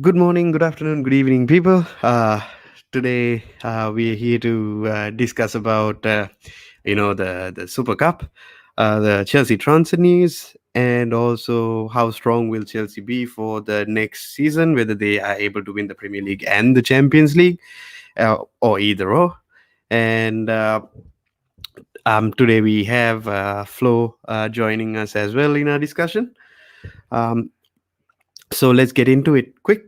Good morning, good afternoon, good evening, people. Today we are here to discuss about the Super Cup, the Chelsea transfer news, and also how strong will Chelsea be for the next season, whether they are able to win the Premier League and the Champions League, or either or. And today we have Flo joining us as well in our discussion. Um, so let's get into it quick.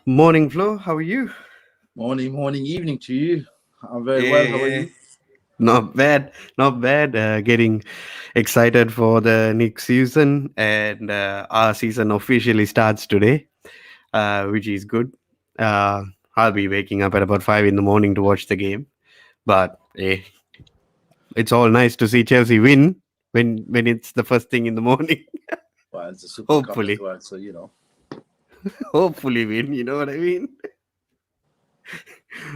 Morning, Flo. How are you? Morning, evening to you. I'm very well. How are Yeah, you? not bad, not bad. Getting excited for the next season, and our season officially starts today, which is good. Uh, I'll be waking up at about 5 in the morning to watch the game, but it's all nice to see Chelsea win when it's the first thing in the morning. Well, it's a Super Cup as hopefully, well, so you know. hopefully win. You know what I mean?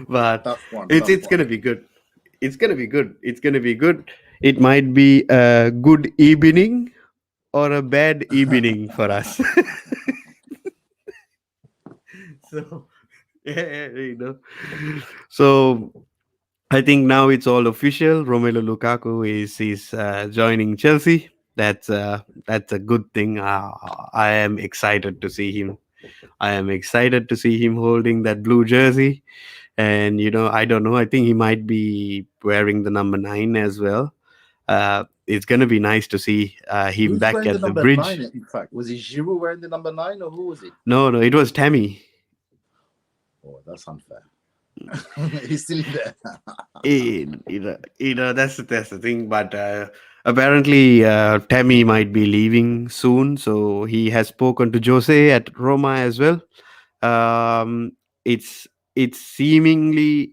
But Tough one, it's tough it's one. gonna be good. It's gonna be good. It's gonna be good. It might be a good evening or a bad evening for us. So yeah. So I think now it's all official. Romelu Lukaku is joining Chelsea. That's a good thing. I am excited to see him. I am excited to see him holding that blue jersey. And I don't know. I think he might be wearing the number 9 as well. It's gonna be nice to see him Who's back wearing the at the number nine? bridge. In fact, was it Giroud wearing the number 9, or who was it? No, no, it was Tammy. Oh, that's unfair. He's still there. That's the thing. But apparently, Tammy might be leaving soon, so he has spoken to Jose at Roma as well. Um, it's it's seemingly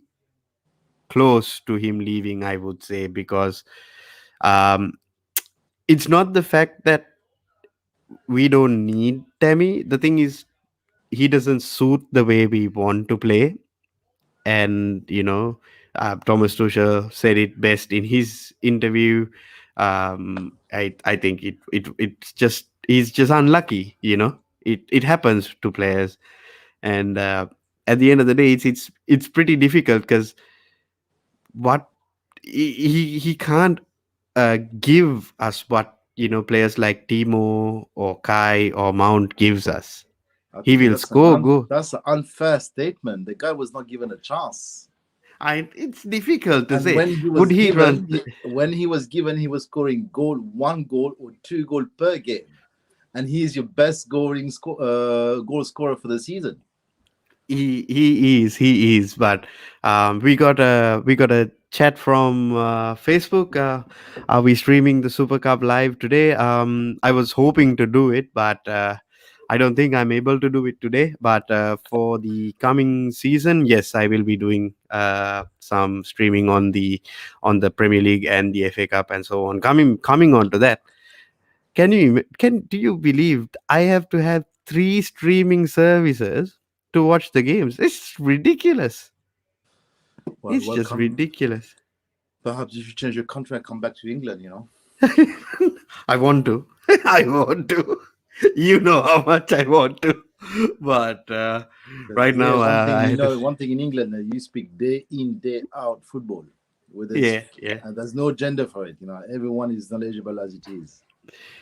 close to him leaving, I would say, because um, it's not the fact that we don't need Tammy. The thing is, he doesn't suit the way we want to play. And Thomas Tuchel said it best in his interview. I think it's just he's just unlucky. It happens to players. And at the end of the day, it's pretty difficult because what he can't give us what players like Timo or Kai or Mount gives us. I He think will score go. that's an unfair statement. The guy was not given a chance, It's difficult to and say. Would he run? when he was given, he was scoring one goal or two goal per game, and he is your best goal scorer for the season. He is. But we got a chat from Facebook. Are we streaming the Super Cup live today? I was hoping to do it, but I don't think I'm able to do it today. But for the coming season, yes, I will be doing some streaming on the Premier League and the FA Cup and so on. Coming on to that, do you believe I have to have 3 streaming services to watch the games? It's ridiculous. Well, It's just welcome. ridiculous. Perhaps you should change your contract, come back to England. I want to. I want to. You know how much I want to. But Because right here, now, I had to. one thing in England, you speak day in, day out football. Whether it's Yeah, yeah. and there's no gender for it. Everyone is knowledgeable as it is.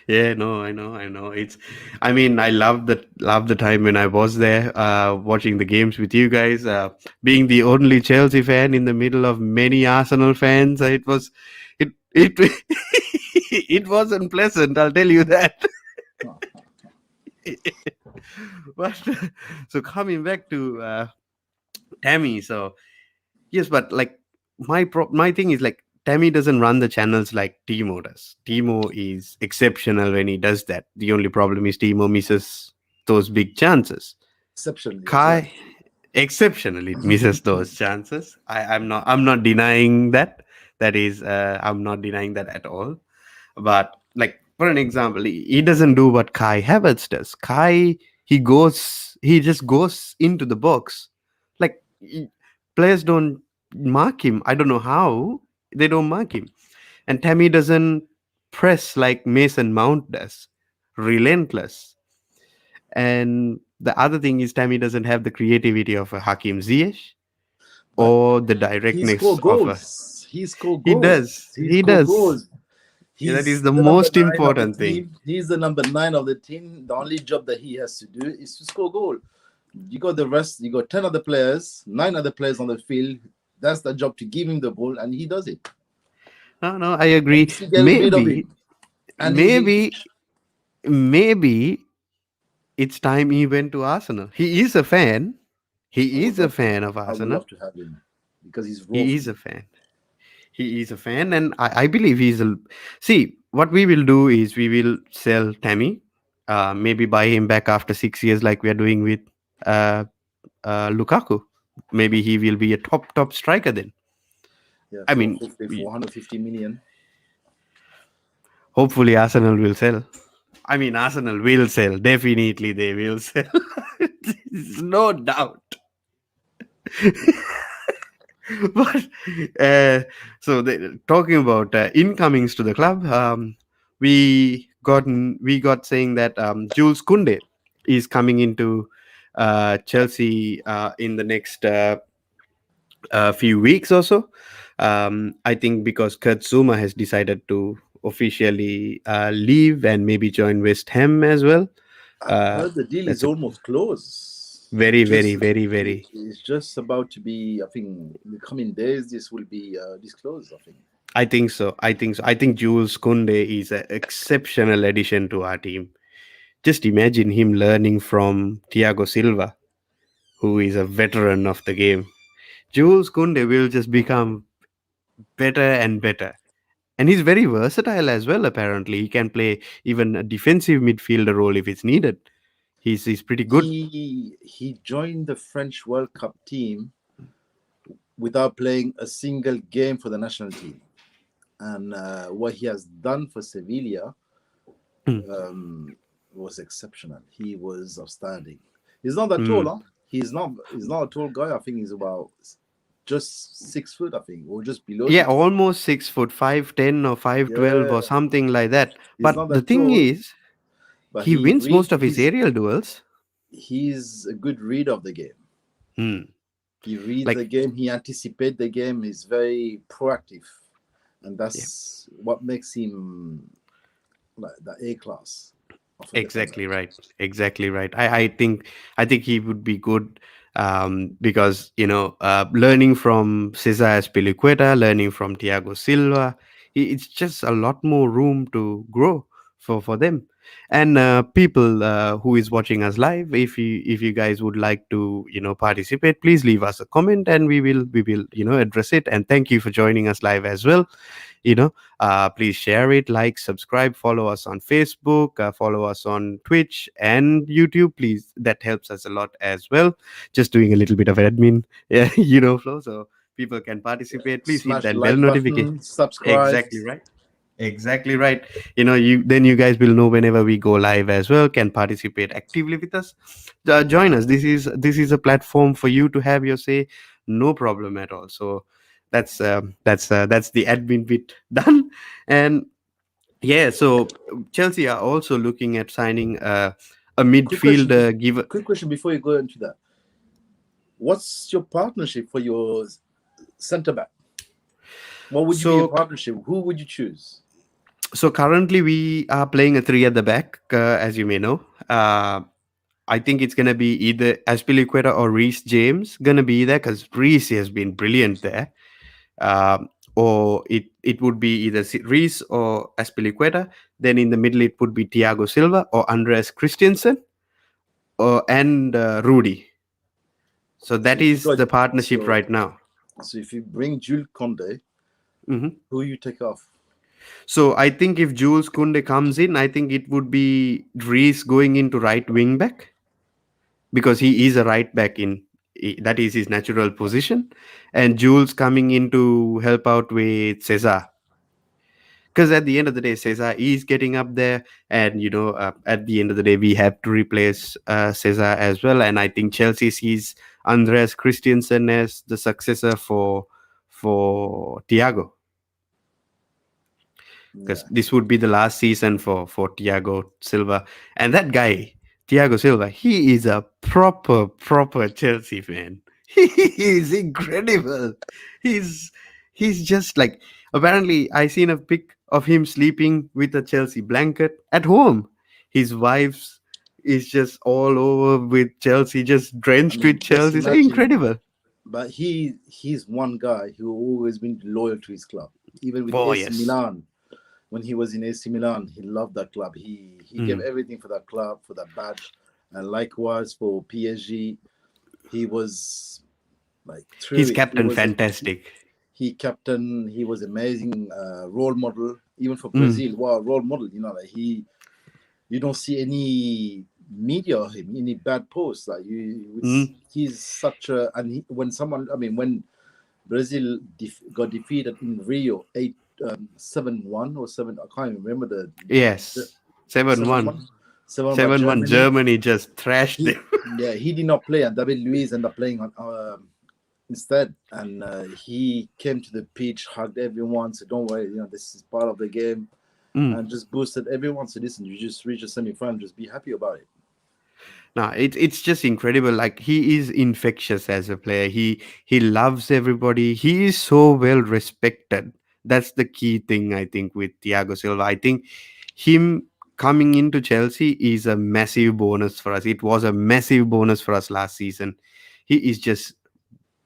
Yeah, no, I know. I mean, I love the time when I was there, watching the games with you guys. Being the only Chelsea fan in the middle of many Arsenal fans, it it wasn't pleasant. I'll tell you that. But so coming back to Tammy, so yes, but like my thing is like Tammy doesn't run the channels like Timo does. Timo is exceptional when he does that. The only problem is Timo misses those big chances. Exceptionally as well. Kai, exceptionally it misses those chances. I'm not denying that. That is, I'm not denying that at all. But like for an example, he doesn't do what Kai Havertz does. Kai, he just goes into the box. Like players don't mark him. I don't know how they don't mark him. And Tammy doesn't press like Mason Mount does. Relentless. And the other thing is Tammy doesn't have the creativity of a Hakim Ziyech But or the he score directness of a. goals. He score He goals. does. He He score does. goals. Yeah, that is He's the the number most nine of the important thing. team. He's the number nine of the team. The only job that he has to do is to score goal. You got the rest. You got 10 other players, 9 other players on the field. That's the job to give him the ball, and he does it. No, no, I And you agree. still get rid of Maybe, him. And maybe, maybe it's time he went to Arsenal. He is a fan. I He would is a love to. fan of I would Arsenal. love to have him because he's raw He for is a me. fan. He is a fan, and I believe he's a. See, what we will do is we will sell Tammy, maybe buy him back after 6 years, like we are doing with uh, Lukaku. Maybe he will be a top striker then. Yeah, I for mean, hopefully for 150 million. hopefully Arsenal will sell. I mean, Arsenal will sell. Definitely, they will sell. There's no doubt. But talking about incomings to the club, we got saying that Jules Kunde is coming into Chelsea in the next few weeks or so. I think because Kurt Zuma has decided to officially leave and maybe join West Ham as well. I've Uh, heard the deal is that's a almost closed. very, very, very, very. It's just about to be. I think in the coming days this will be disclosed. I think. I think so. I think so. I think Jules Kunde is an exceptional addition to our team. Just imagine him learning from Thiago Silva, who is a veteran of the game. Jules Kunde will just become better and better. And he's very versatile as well, apparently. He can play even a defensive midfielder role if it's needed. He's pretty good. He joined the French World Cup team without playing a single game for the national team, and what he has done for Sevilla Mm, was exceptional. He was outstanding. He's not that tall, mm. huh? He's not a tall guy. I think he's about just 6 foot, I think, or just below Yeah, 6 foot. almost 6 foot, 5'10" or 5'12" or Yeah, something like that. he's But not the that thing tall, is, but he he wins read most of his aerial duels. he's a good read of the game. Hmm. He reads the Like, game, he anticipates the game, he's very proactive. And yeah, that's what makes him like the A class of a defender. exactly right. Exactly right. I think he would be good because learning from Cesar Azpilicueta, learning from Thiago Silva, it's just a lot more room to grow for them. And people who is watching us live, if you guys would like to participate, please leave us a comment and we will address it. And thank you for joining us live as well. you know Please share it, like, subscribe, follow us on Facebook, follow us on Twitch and YouTube, please. That helps us a lot as well. Just doing a little bit of admin, yeah, Flo, so people can Yeah. participate. Please hit Smash the that bell like notification. button, subscribe. Exactly right. Exactly right. You guys will know whenever we go live as well, can participate actively with us. Join us. This is a platform for you to have your say, no problem at all. So that's the admin bit done. And yeah, so Chelsea are also looking at signing a Quick question. midfielder. Give Quick question before you go into that. What's your partnership for your centre back? What would you be a so partnership? Who would you choose? so currently we are playing a three at the back, as you may know. I think it's gonna be either Aspilicueta or Reece James gonna be there because Reece has been brilliant there. Or it would be either Reece or Aspilicueta. Then in the middle it would be Thiago Silva or Andreas Christensen or and Rudy. So So that if you is got the partnership so right now. so if you bring Jules Conte, Mhm. who you take off? So I think if Jules Kunde comes in, I think it would be Reece going into right wing back because he is a right back that is his natural position, and Jules coming in to help out with Cesar. Because at the end of the day, Cesar is getting up there, and at the end of the day, we have to replace Cesar as well. And I think Chelsea sees Andreas Christensen as the successor for Thiago, because Yeah. this would be the last season for Thiago Silva. And that guy, Thiago Silva, he is a proper Chelsea fan. He is incredible. He's he's just like, apparently I seen a pic of him sleeping with a Chelsea blanket at home. His wife's is just all over with Chelsea, just I drenched with mean, just Chelsea. So imagine. incredible. But he's one guy who always been loyal to his club. Even with Oh AC yes. Milan, when he was in AC Milan, he loved that club. He gave Mm. everything for that club, for that badge, and likewise for PSG. He was like through He's it. He captain was a fantastic. he captain. He was amazing role model even for Mm. Brazil. Wow, role model. You know, like you don't see any media of him, any bad posts. Like Mm. he's such a when someone, I mean, when Brazil got defeated in Rio 7-1 or seven, I can't even remember the Yes. 7-1. 7-1, 7-1 by 7-1. Germany. Germany just thrashed He them. Yeah, he did not play, and David Luiz ended up playing on instead, and he came to the pitch, hugged everyone, said, "Don't worry, this is part of the game," Mm. and just boosted everyone. So listen, you just reached a semi-final, just be happy about it. No, it's just incredible. Like, he is infectious as a player. He loves everybody. He is so well respected. That's the key thing, I think, with Thiago Silva. I think him coming into Chelsea is a massive bonus for us. It was a massive bonus for us last season. He is just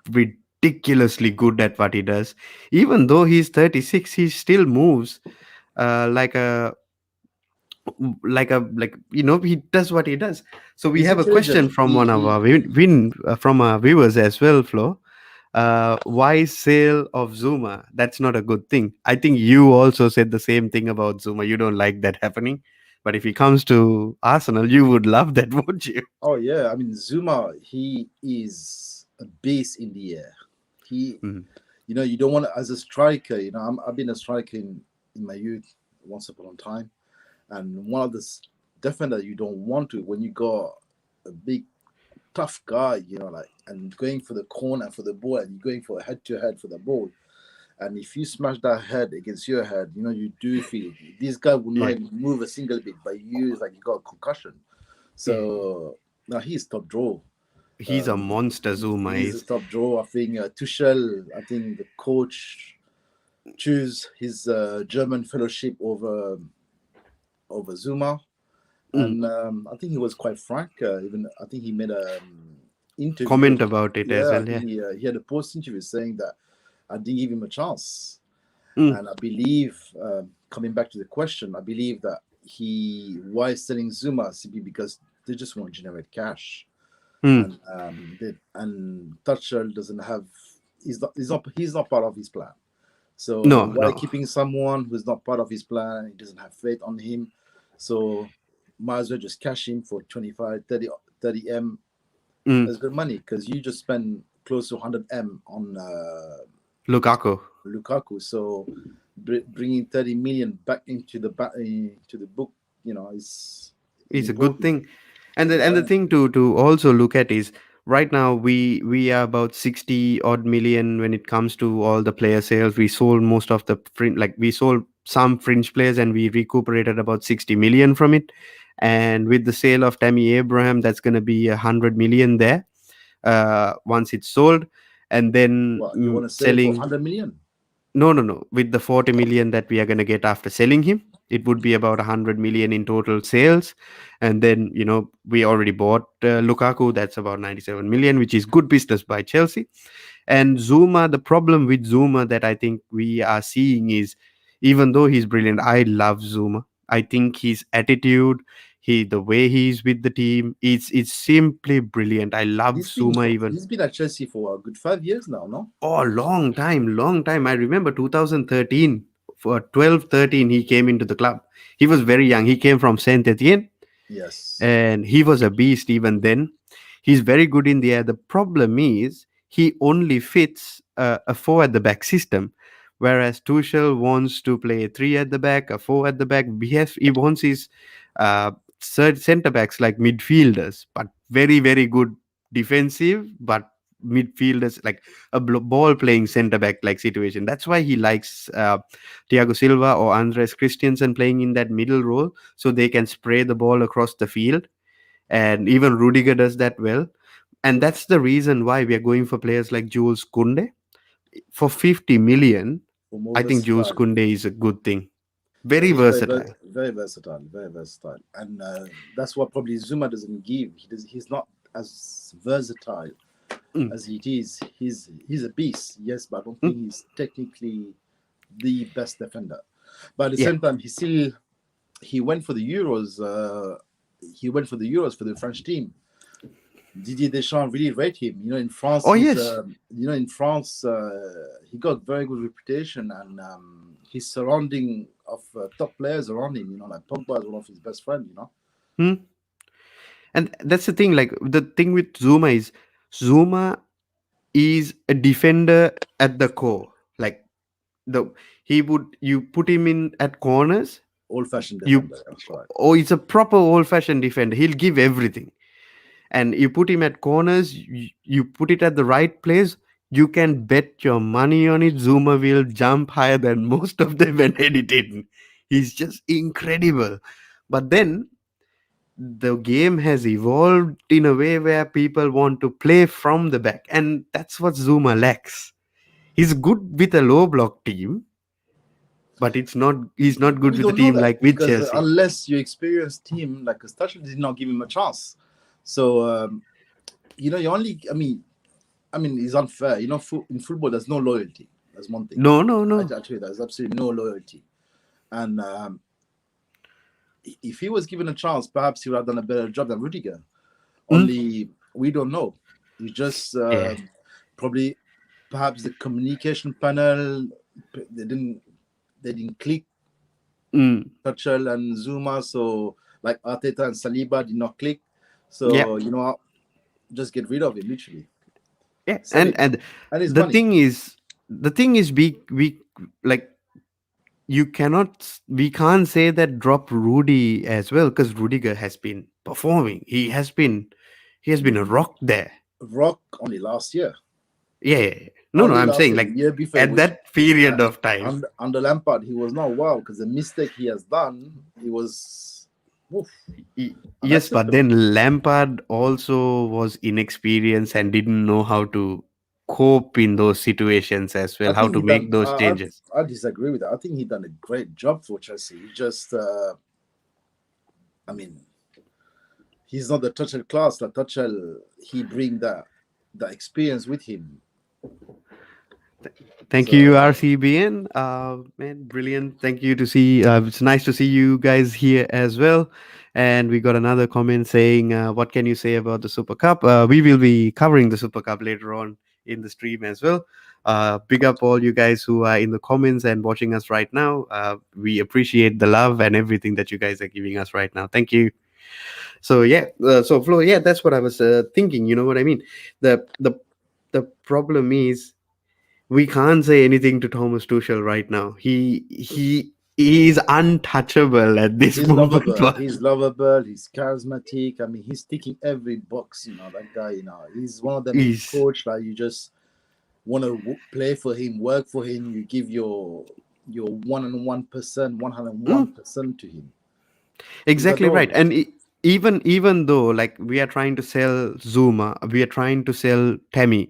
ridiculously good at what he does. Even though he's 36, he still moves like a he does what he does. So we He's have a question intelligent. from one of our from our viewers as well, Flo. Why sale of Zuma? That's not a good thing. I think you also said the same thing about Zuma. You don't like that happening, but if he comes to Arsenal, you would love that, won't you? Oh yeah, I mean Zuma, he is a beast in the air. He, Mm. you don't want to, as a striker. I've been a striker in my youth once upon a time, and one of the defender you don't want to when you got a big tough guy, like, and going for the corner for the ball, and you're going for a head to head for the ball. And if you smash that head against your head, you do feel it. This guy will not Yeah, even move a single bit, but you, it's like you got a concussion. yeah. So now he's top draw. He's a monster. Zuma He's a is. top draw. I think Tuchel, I think the coach choose his German fellowship over Zuma, Mm. and I think he was quite frank. Even I think he made a interview. Comment about it as Yeah, I well. think Yeah. he had a post interview saying that I didn't give him a chance, Mm. and I believe coming back to the question, I believe that he why selling Zuma simply because they just want to generate cash, Mm. and Tuchel doesn't have he's not part of his plan. So No, why no. keeping someone who's not part of his plan? He doesn't have faith on him. So might as well just cash him for 25, 30 M. Mm. That's good money because you just spend close to 100 M on Lukaku. Lukaku. So bringing 30 million back into the book, is It's a good important. thing. And the Yeah. thing to also look at is, right now we are about 60 odd million when it comes to all the player sales. We sold most of the like, we sold some fringe players, and we recuperated about 60 million from it. And with the sale of Tammy Abraham, that's going to be 100 million there once it's sold. And then Well, you want to sell him for selling. 100 million? No. With the 40 million that we are going to get after selling him, it would be about 100 million in total sales. And then, we already bought Lukaku. That's about 97 million, which is good business by Chelsea. And Zuma, the problem with Zuma that I think we are seeing is, even though he's brilliant, I love Zuma. I think his attitude, the way he's with the team, it's simply brilliant. I love He's been Zuma even. he's been at Chelsea for a good 5 years now, no? Oh, long time, long time. I remember 2013, for 12, 13, he came into the club. He was very young. He came from Saint Etienne, Yes. and he was a beast even then. He's very good in the air. The problem is he only fits a four at the back system, whereas Tuchel wants to play a three at the back, a four at the back. He wants his uh, centre backs like midfielders, but very very good defensive, but midfielders like a ball playing centre back like situation. That's why he likes Thiago Silva or Andres Christensen playing in that middle role, so they can spray the ball across the field. And even Rudiger does that well. And that's the reason why we are going for players like Jules Koundé for 50 million. For more I think Jules versatile. Koundé is a good thing. Yeah, Very he's versatile. very versatile, very versatile, and that's what probably Zuma doesn't give. He's not as versatile Mm, as he is. He's a beast, yes, but I don't mm, think he's technically the best defender. But at the yeah. same time, he went for the Euros. He went for the Euros for the French team. Didier Deschamps really rate him. In France, Oh yes. he got very good reputation, and his surrounding of top players around him. Like Pogba is one of his best friends. Hmm. And that's the thing. Like the thing with Zuma is a defender at the core. Like the he would you put him in at corners. Old-fashioned You defender. That's right. oh, it's a proper old fashioned defender. He'll give everything. And you put him at corners, you put it at the right place, you can bet your money on it. Zuma will jump higher than most of them when editing. He's just incredible. But then the game has evolved in a way where people want to play from the back, and that's what Zuma lacks. He's good with a low block team, but he's not good We with a don't know team that like with because Chelsea. unless you experienced him, like Stachel did not give him a chance. So you only. I mean, it's unfair. In football, there's no loyalty. That's one thing. No, no, I no. tell you, there's absolutely no loyalty. And if he was given a chance, perhaps he would have done a better job than Rudiger. Mm, Only we don't know. It's just yeah. probably perhaps the communication panel they didn't click Mm, Tuchel and Zuma. So like Arteta and Saliba did not click. yeah. So just get rid of him literally. Yeah. Sell And him, and and his the money. thing is the thing is we like we can't say that drop Rudy as well, because Rudiger has been performing. He has been a rock there. Rock only last year. Yeah, yeah, yeah. No, no, Only I'm last saying year. The like year before, at that period of time. under Lampard, he was not wow because the mistake he has done, he was oof, Yes, but unacceptable. then Lampard also was inexperienced and didn't know how to cope in those situations as I well, how think to he done. make those changes. I disagree with that. I think he done a great job for Chelsea. He just, I mean, he's not the Tuchel class. Like Tuchel, he bring that experience with him. Thank you, So RCBN. Man, brilliant. Thank you to see. It's nice to see you guys here as well. And we got another comment saying, "What can you say about the Super Cup?" We will be covering the Super Cup later on in the stream as well. Big up all you guys who are in the comments and watching us right now. We appreciate the love and everything that you guys are giving us right now. Thank you. So yeah, so Flo, yeah, that's what I was thinking. You know what I mean? The problem is we can't say anything to Thomas Tuchel right now. He is untouchable at this he's moment. lovable. But He's lovable. He's charismatic. I mean, he's ticking every box. That guy. He's one of them he's coach that you just want to play for him, work for him. You give your 101%, 101% to him. He's exactly right. adorable. And even though like we are trying to sell Zuma, we are trying to sell Tammy,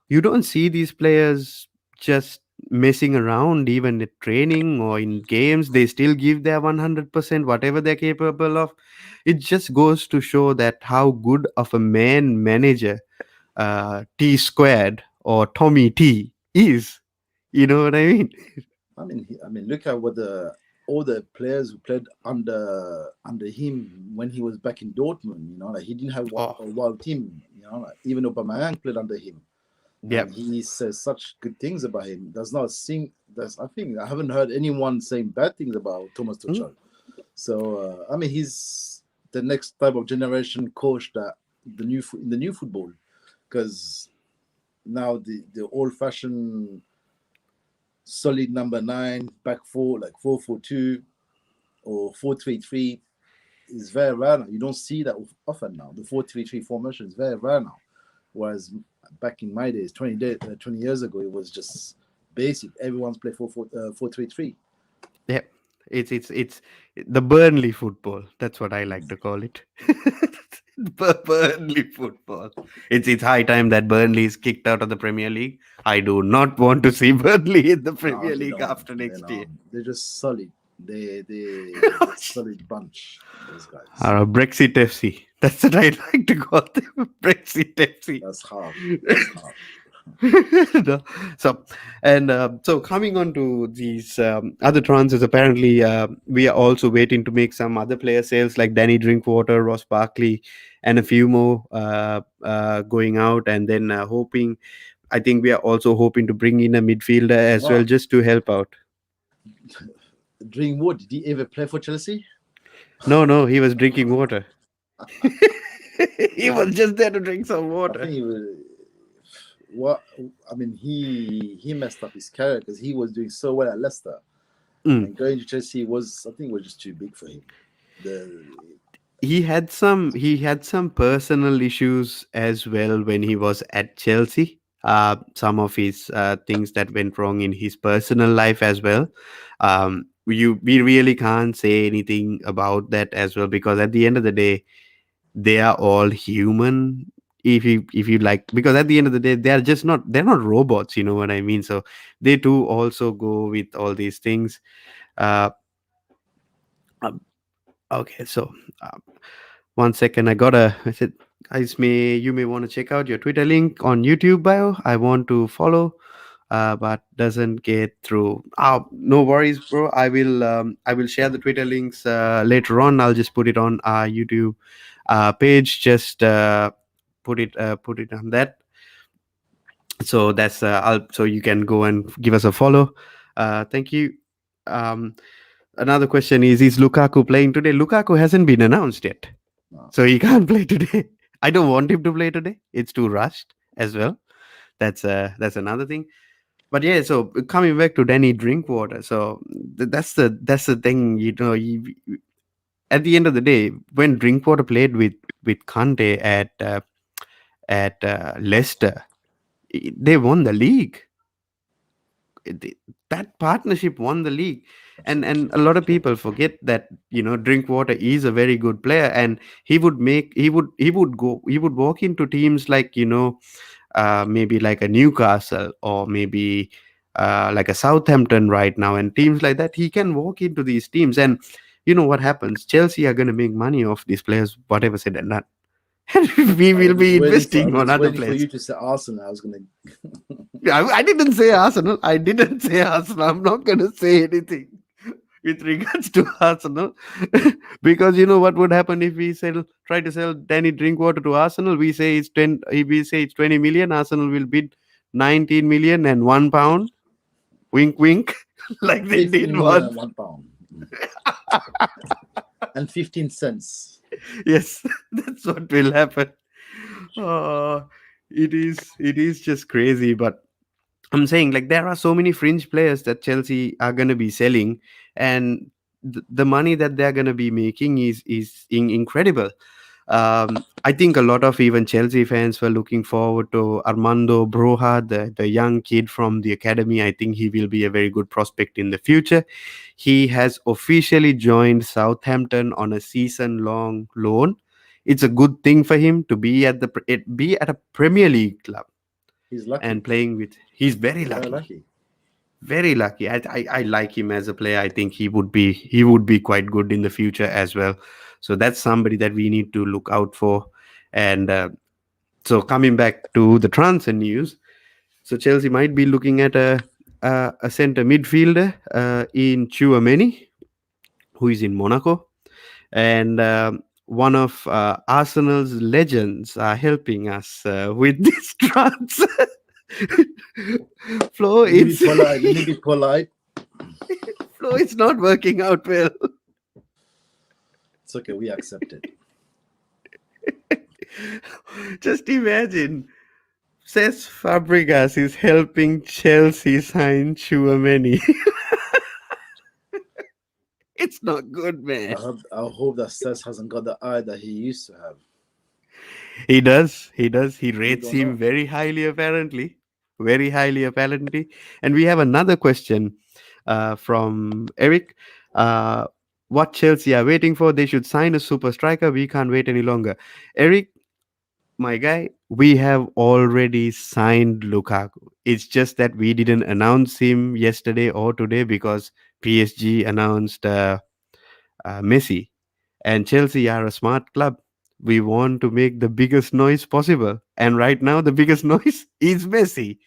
you don't see these players just messing around even at training or in games. They still give their 100%, whatever they're capable of. It just goes to show that how good of a man manager T squared or Tommy T is. You know what I mean? I mean, look at what all the players who played under him when he was back in Dortmund. Like he didn't have Oh, a wild team. Like even Aubameyang played under him, yeah. and he says such good things about him. Does not sing. That's I think I haven't heard anyone saying bad things about Thomas Mm, Tuchel. So I mean, he's the next type of generation coach that in the new football, because now the old fashioned solid number nine back four, like 4-4-2 or 4-3-3, is very rare now. You don't see that often now. The 4-3-3 formation is very rare now. Whereas back in my days, 20 years ago, it was just basic. Everyone's played 4-3-3. Yeah, it's the Burnley football. That's what I like to call it. Burnley football. It's high time that Burnley is kicked out of the Premier League. I do not want to see Burnley in the No, Premier they League don't. after They next year. know they're just solid. They're solid bunch. Those guys. Brexit FC. That's what I like to call them. Brexit FC. That's harsh. That's harsh. No. So, and so coming on to these other transfers, apparently we are also waiting to make some other player sales like Danny Drinkwater, Ross Barkley, and a few more going out, and then hoping. I think we are also hoping to bring in a midfielder as well, Wow. just to help out. Dreamwood, did he ever play for Chelsea? No, no, he was drinking water. He was just there to drink some I water. think he was. What I mean, he messed up his career because he was doing so well at Leicester, Mm. and going to Chelsea was, I think, was just too big for him. The He had some personal issues as well when he was at Chelsea. Some of his things that went wrong in his personal life as well. We really can't say anything about that as well, because at the end of the day, they are all human. If you like, because at the end of the day, they're not robots. You know what I mean? So they too also go with all these things. Uh, um, okay, so. Uh, 1 second, I gotta. I said, guys, you may want to check out your Twitter link on YouTube bio. I want to follow, but doesn't get through. No worries, bro. I will share the Twitter links later on. I'll just put it on our YouTube page. Just put it on that. So that's so you can go and give us a follow. Thank you. Um, Another question is Lukaku playing today? Lukaku hasn't been announced yet. no. So he can't play today. I don't want him to play today. It's too rushed as well. That's another thing. But yeah, so coming back to Danny Drinkwater, so that's the thing. At the end of the day, when Drinkwater played with Conte at Leicester, they won the league. It- that partnership won the league, and a lot of people forget that Drinkwater is a very good player, and he would walk into teams like maybe like a Newcastle, or maybe like a Southampton right now, and teams like that. He can walk into these teams, and you know what happens? Chelsea are going to make money off these players, whatever said and done. We I was will just be waiting for. I investing was on just other waiting for players. you to say Arsenal. I was gonna. I didn't say Arsenal. I didn't say Arsenal. I'm not going to say anything with regards to Arsenal, because you know what would happen if we try to sell Danny Drinkwater to Arsenal. We say it's 10. If we say it's 20 million, Arsenal will bid 19 million and £1. Wink, wink, like they did 15 million once. and £1 and 15 cents. Yes, that's what will happen. Uh, it is just crazy, but I'm saying, like, there are so many fringe players that Chelsea are going to be selling, and the money that they're going to be making is incredible. I think a lot of even Chelsea fans were looking forward to Armando Broja, the young kid from the academy. I think he will be a very good prospect in the future. He has officially joined Southampton on a season-long loan. It's a good thing for him to be at a Premier League club He's lucky. and playing with. He's very He's very lucky, lucky. very lucky. I like him as a player. I think he would be quite good in the future as well. So that's somebody that we need to look out for. And so coming back to the transfer news, so Chelsea might be looking at a center midfielder in Chouameni, who is in Monaco, and one of Arsenal's legends are helping us with this transfer. Flo, Let me be it's polite. Let me be polite. Flo, it's not working out well. It's okay. We accept it. Just imagine. Says Fabregas is helping Chelsea sign Chouameni. It's not good, man. I hope that Sess hasn't got the eye that he used to have. He does. He does. He We rates don't him know. very highly, apparently. Very highly, apparently. And we have another question from Eric. Uh, what Chelsea are waiting for? They should sign a super striker. We can't wait any longer. Eric, my guy, we have already signed Lukaku. It's just that we didn't announce him yesterday or today because PSG announced Messi. And Chelsea are a smart club. We want to make the biggest noise possible. And right now, the biggest noise is Messi.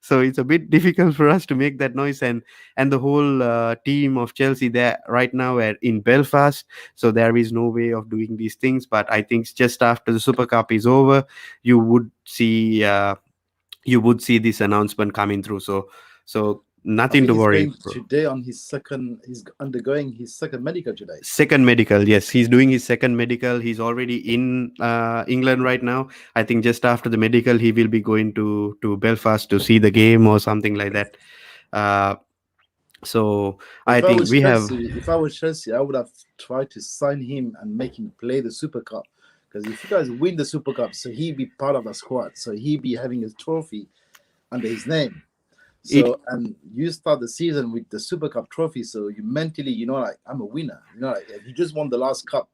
So it's a bit difficult for us to make that noise. And the whole team of Chelsea there right now are in Belfast. So there is no way of doing these things. But I think just after the Super Cup is over, you would see this announcement coming through. So I nothing think to he's worry, going bro. today on his second. He's undergoing his second medical today. Second medical, yes, he's doing his second medical. He's already in England right now. I think just after the medical, he will be going to Belfast to see the game or something like that. Uh, so I If I think was we have Chelsea, if I was Chelsea, I would have tried to sign him and make him play the Super Cup. Because if you guys win the Super Cup, so he'd be part of the squad. So he'd be having his trophy under his name. it. So and you start the season with the Super Cup trophy. So you mentally, like I'm a winner. Like he just won the last cup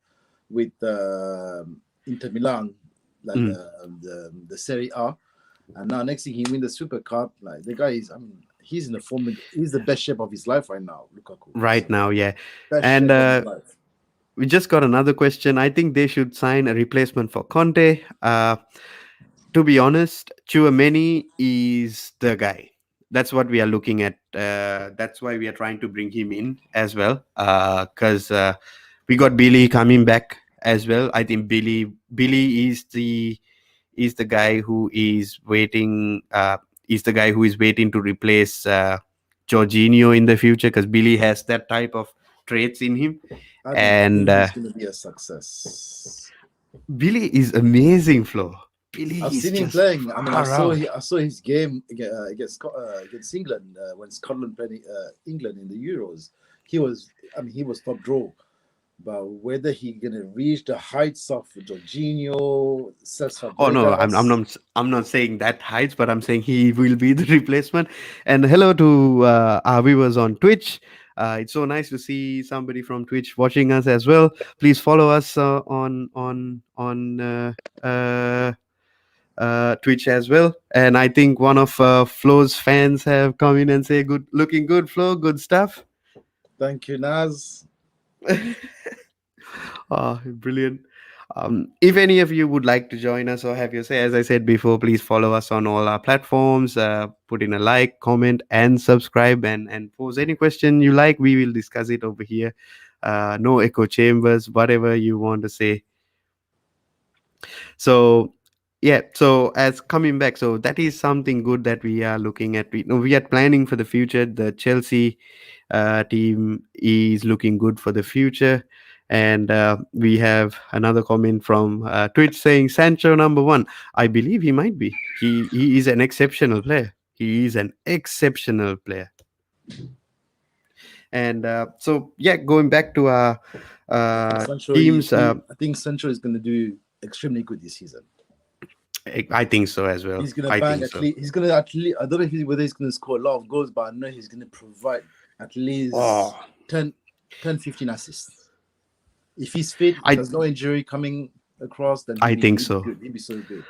with Inter Milan, like Mm, the Serie A, and now next thing he win the Super Cup. Like the guy is, I mean, he's in the form. He's the best shape of his life right now, Lukaku. right So now, yeah. best And shape of his life. we just got another question. I think they should sign a replacement for Conte. To be honest, Chouameni is the guy. That's what we are looking at. That's why we are trying to bring him in as well. Because we got Billy coming back as well. I think Billy is the guy who is waiting. Is the guy who is waiting to replace Jorginho in the future because Billy has that type of traits in him. I think And Billy's going to be a success. Billy is amazing, Flo. Billy I've is seen him just playing. I mean, I far saw out. I saw his game against England when Scotland played England in the Euros. He was, I mean, he was top draw. But whether he gonna reach the heights of Jorginho, Cesc Oh no, Fabregas, I'm not saying that heights, but I'm saying he will be the replacement. And hello to our viewers on Twitch. It's so nice to see somebody from Twitch watching us as well. Please follow us on Twitch as well. And I think one of Flo's fans have come in and say, "Good, looking good, Flo. Good stuff." thank you, Naz. Oh, brilliant. If any of you would like to join us or have your say, as I said before, please follow us on all our platforms. Put in a like, comment, and subscribe, and pose any question you like. We will discuss it over here. No echo chambers, whatever you want to say. So, yeah. So, as coming back, so that is something good that we are looking at. We are planning for the future. The Chelsea team is looking good for the future. And we have another comment from Twitch saying Sancho number one. I believe he might be. He is an exceptional player. He is an exceptional player. And so yeah, going back to our Sancho, teams, I think Sancho is gonna do extremely good this season. I think so as well. He's gonna I bang think at so. least. He's gonna at least. I don't know whether he's gonna score a lot of goals, but I know he's gonna provide at least Oh, 10, 10, 15 assists. If he's fit, I there's no injury coming across, then I think he'd be so. good. He'd be so good.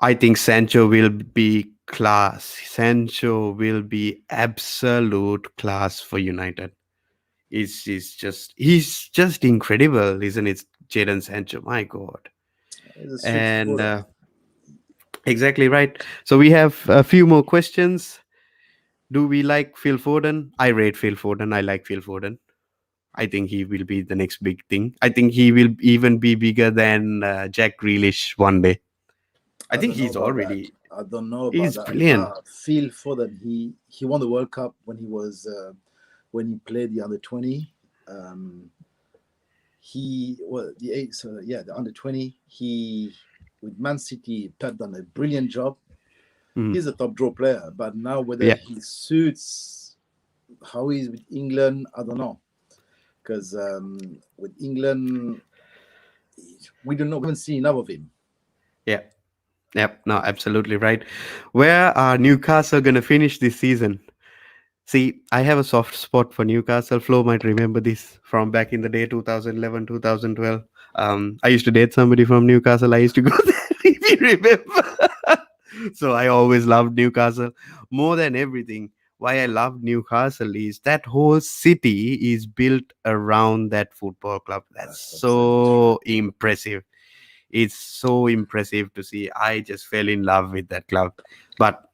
I think Sancho will be class. Sancho will be absolute class for United. He's just incredible, isn't it, Jadon Sancho? My God. He's a street And footballer. exactly right. So we have a few more questions. Do we like Phil Foden? I rate Phil Foden. I like Phil Foden. I think he will be the next big thing. I think he will even be bigger than Jack Grealish one day. I I think don't know he's about that. already I don't know about he's that. brilliant. But Phil Foden, he won the World Cup when he played the under 20. He well the eight so yeah the under 20 he with Man City, Pep done a brilliant job. Mm. He's a top draw player, but now whether Yeah. he suits how he's with England, I don't know. Because with England, we don't know. We haven't seen enough of him. Yeah. Yep. No, absolutely right. Where are Newcastle gonna finish this season? See, I have a soft spot for Newcastle. Flo might remember this from back in the day, 2011, 2012. I used to date somebody from Newcastle. I used to go there, if you remember. So I always loved Newcastle more than everything. Why I love Newcastle is that whole city is built around that football club. That's That's absolutely true. so impressive. It's so impressive to see. I just fell in love with that club. But,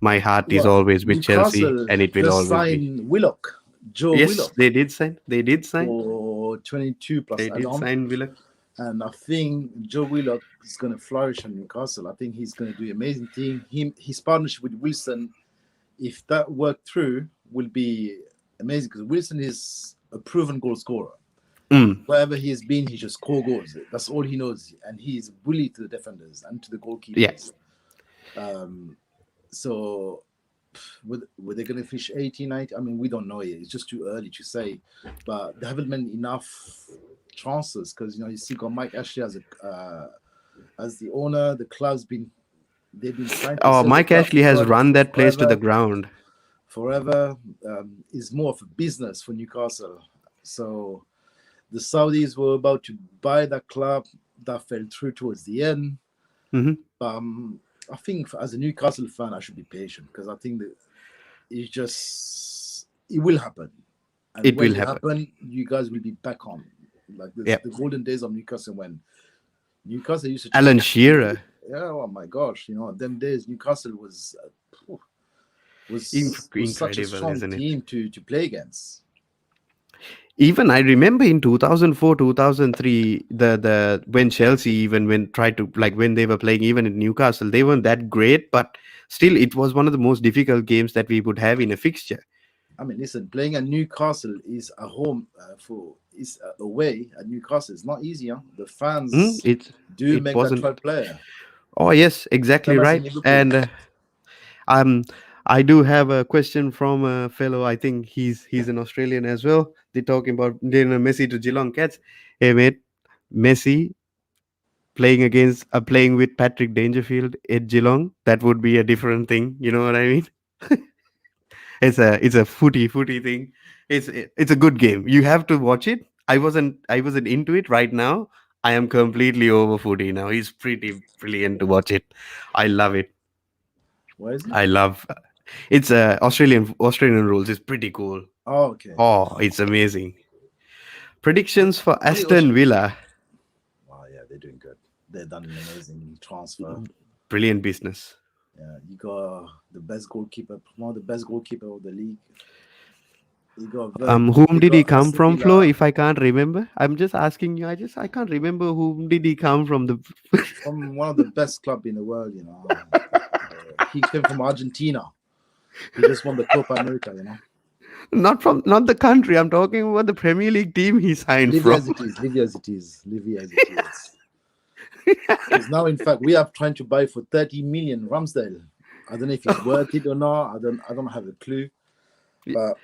my heart is Well, always with Chelsea Newcastle and it will just always be. signed Willock, Joe Yes, Willock, they did sign. They did sign. for 22 plus They did add-on. sign Villa. And I think Joe Willock is going to flourish in Newcastle. I think he's going to do amazing thing. His partnership with Wilson, if that worked through, will be amazing because Wilson is a proven goal scorer. Mm, Wherever he has been, he just score goals. That's all he knows, and he is bully to the defenders and to the yeah. goalkeepers. So were they going to finish 80, 90? I mean, we don't know yet. It's just too early to say. But they haven't made enough transfers because you still got Mike Ashley as the owner. The club's they've been trying to Oh, sell the Mike club Ashley has run for that place to the forever. ground. Forever is more of a business for Newcastle. So the Saudis were about to buy that club. That fell through towards the end. Hmm. I think as a Newcastle fan, I should be patient because I think that it will happen, and It when will it happen. happen, you guys will be back on like Yeah. the golden days of Newcastle when Newcastle used to Alan challenge. Shearer. Yeah, oh my gosh, them days Newcastle was such a Incredible, strong isn't it? team to play against. Even I remember in 2004, 2003, the when Chelsea even when tried to, like, when they were playing even in Newcastle, they weren't that great, but still it was one of the most difficult games that we would have in a fixture. I mean, listen, playing at Newcastle is a home away at Newcastle. It's not easy. Huh? The Mm, fans it do it make that wasn't. 12 player. Oh yes, exactly Same as in right. Liverpool. And um, I do have a question from a fellow. I think he's an Australian as well. They're talking about Messi to Geelong Cats. Hey mate, Messi playing with Patrick Dangerfield at Geelong. That would be a different thing. You know what I mean? It's a footy thing. It's a good game. You have to watch it. I wasn't into it right now. I am completely over footy now. It's pretty brilliant to watch it. I love it. Where is he? I love it's Australian rules. It's pretty cool. Oh, okay. Oh, it's amazing. Only, Predictions for only Aston Villa. wow, yeah, they're doing good. They've done an amazing transfer. Brilliant business. Yeah, you got the best goalkeeper, one of the best goalkeeper of the league. You got Whom you did he got come Aston from, Flo? Villa If I can't remember, I'm just asking you. I can't remember whom did he come from. The from one of the best club in the world. He came from Argentina. He just won the Copa America. not the country. I'm talking about the Premier League team he signed Leave it from. as it is. Leave it as it is. Leave it as it is. Because now, in fact, we are trying to buy for 30 million Ramsdale. I don't know if it's worth it or not. I don't have a clue. But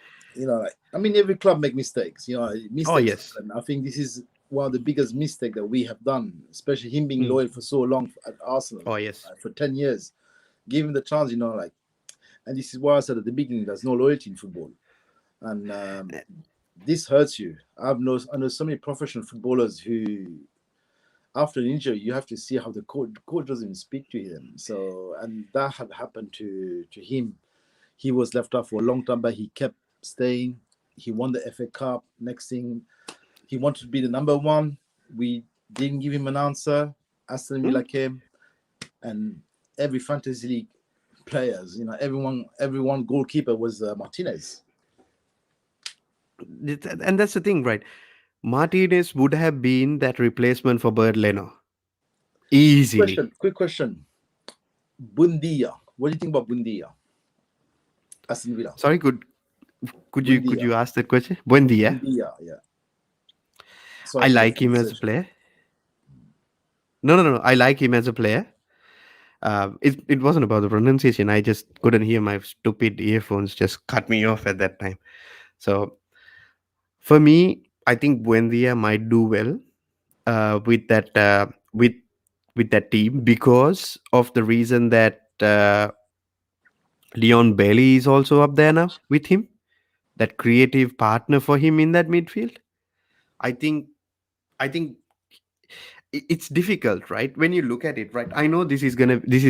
I mean, every club make mistakes. Oh Mistakes yes. happen. I think this is one of the biggest mistakes that we have done, especially him being Mm. loyal for so long at Arsenal, Oh yes. for 10 years. Give him the chance, and this is why I said at the beginning, there's no loyalty in football, and this hurts you. I know so many professional footballers who, after an injury, you have to see how the coach doesn't even speak to him. So, and that had happened to him. He was left out for a long time, but he kept staying. He won the FA Cup. Next thing, he wanted to be the number one. We didn't give him an answer. Aston Villa Mm. came, and every fantasy league players, everyone goalkeeper was Martinez. And that's the thing, right? Martinez would have been that replacement for Bird Leno easily. Quick question. Bundia. What do you think about Bundia? Aston Villa. Sorry, could Bundia. you ask that question? Buendia. Bundia. Yeah. I Sorry for the like him as a pronunciation. player. No. I like him as a player. It wasn't about the pronunciation. I just couldn't hear, my stupid earphones just cut me off at that time. So for me, I think Buendia might do well with that with that team because of the reason that Leon Bailey is also up there now with him, that creative partner for him in that midfield. I think I think it's difficult, right? When you look at it, right? I know this is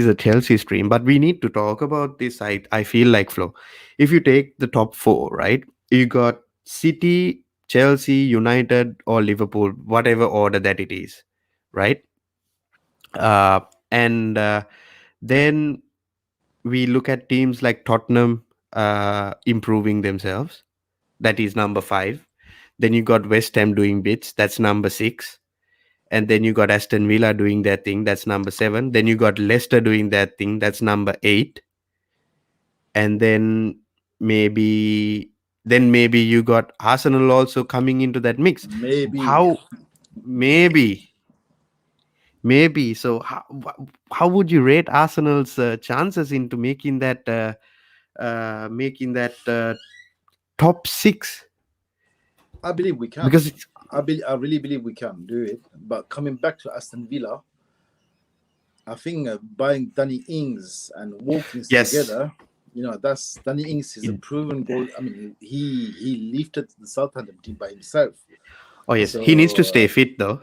a Chelsea stream, but we need to talk about this. I feel like, Flo. If you take the top four, right? You got City, Chelsea, United, or Liverpool, whatever order that it is, right? Uh, and then we look at teams like Tottenham improving themselves. That is number five. Then you got West Ham doing bits. That's number six. And then you got Aston Villa doing their thing. That's number seven. Then you got Leicester doing their thing. That's number eight. And maybe maybe you got Arsenal also coming into that mix. Maybe. How maybe so how would you rate Arsenal's chances into making that top six? I believe we can. Because it's I really believe we can do it. But coming back to Aston Villa, I think buying Danny Ings and Watkins yes. together, that's Danny Ings is a In, proven goal. I mean, he lifted the Southampton team by himself. oh yes, he needs to So stay fit though.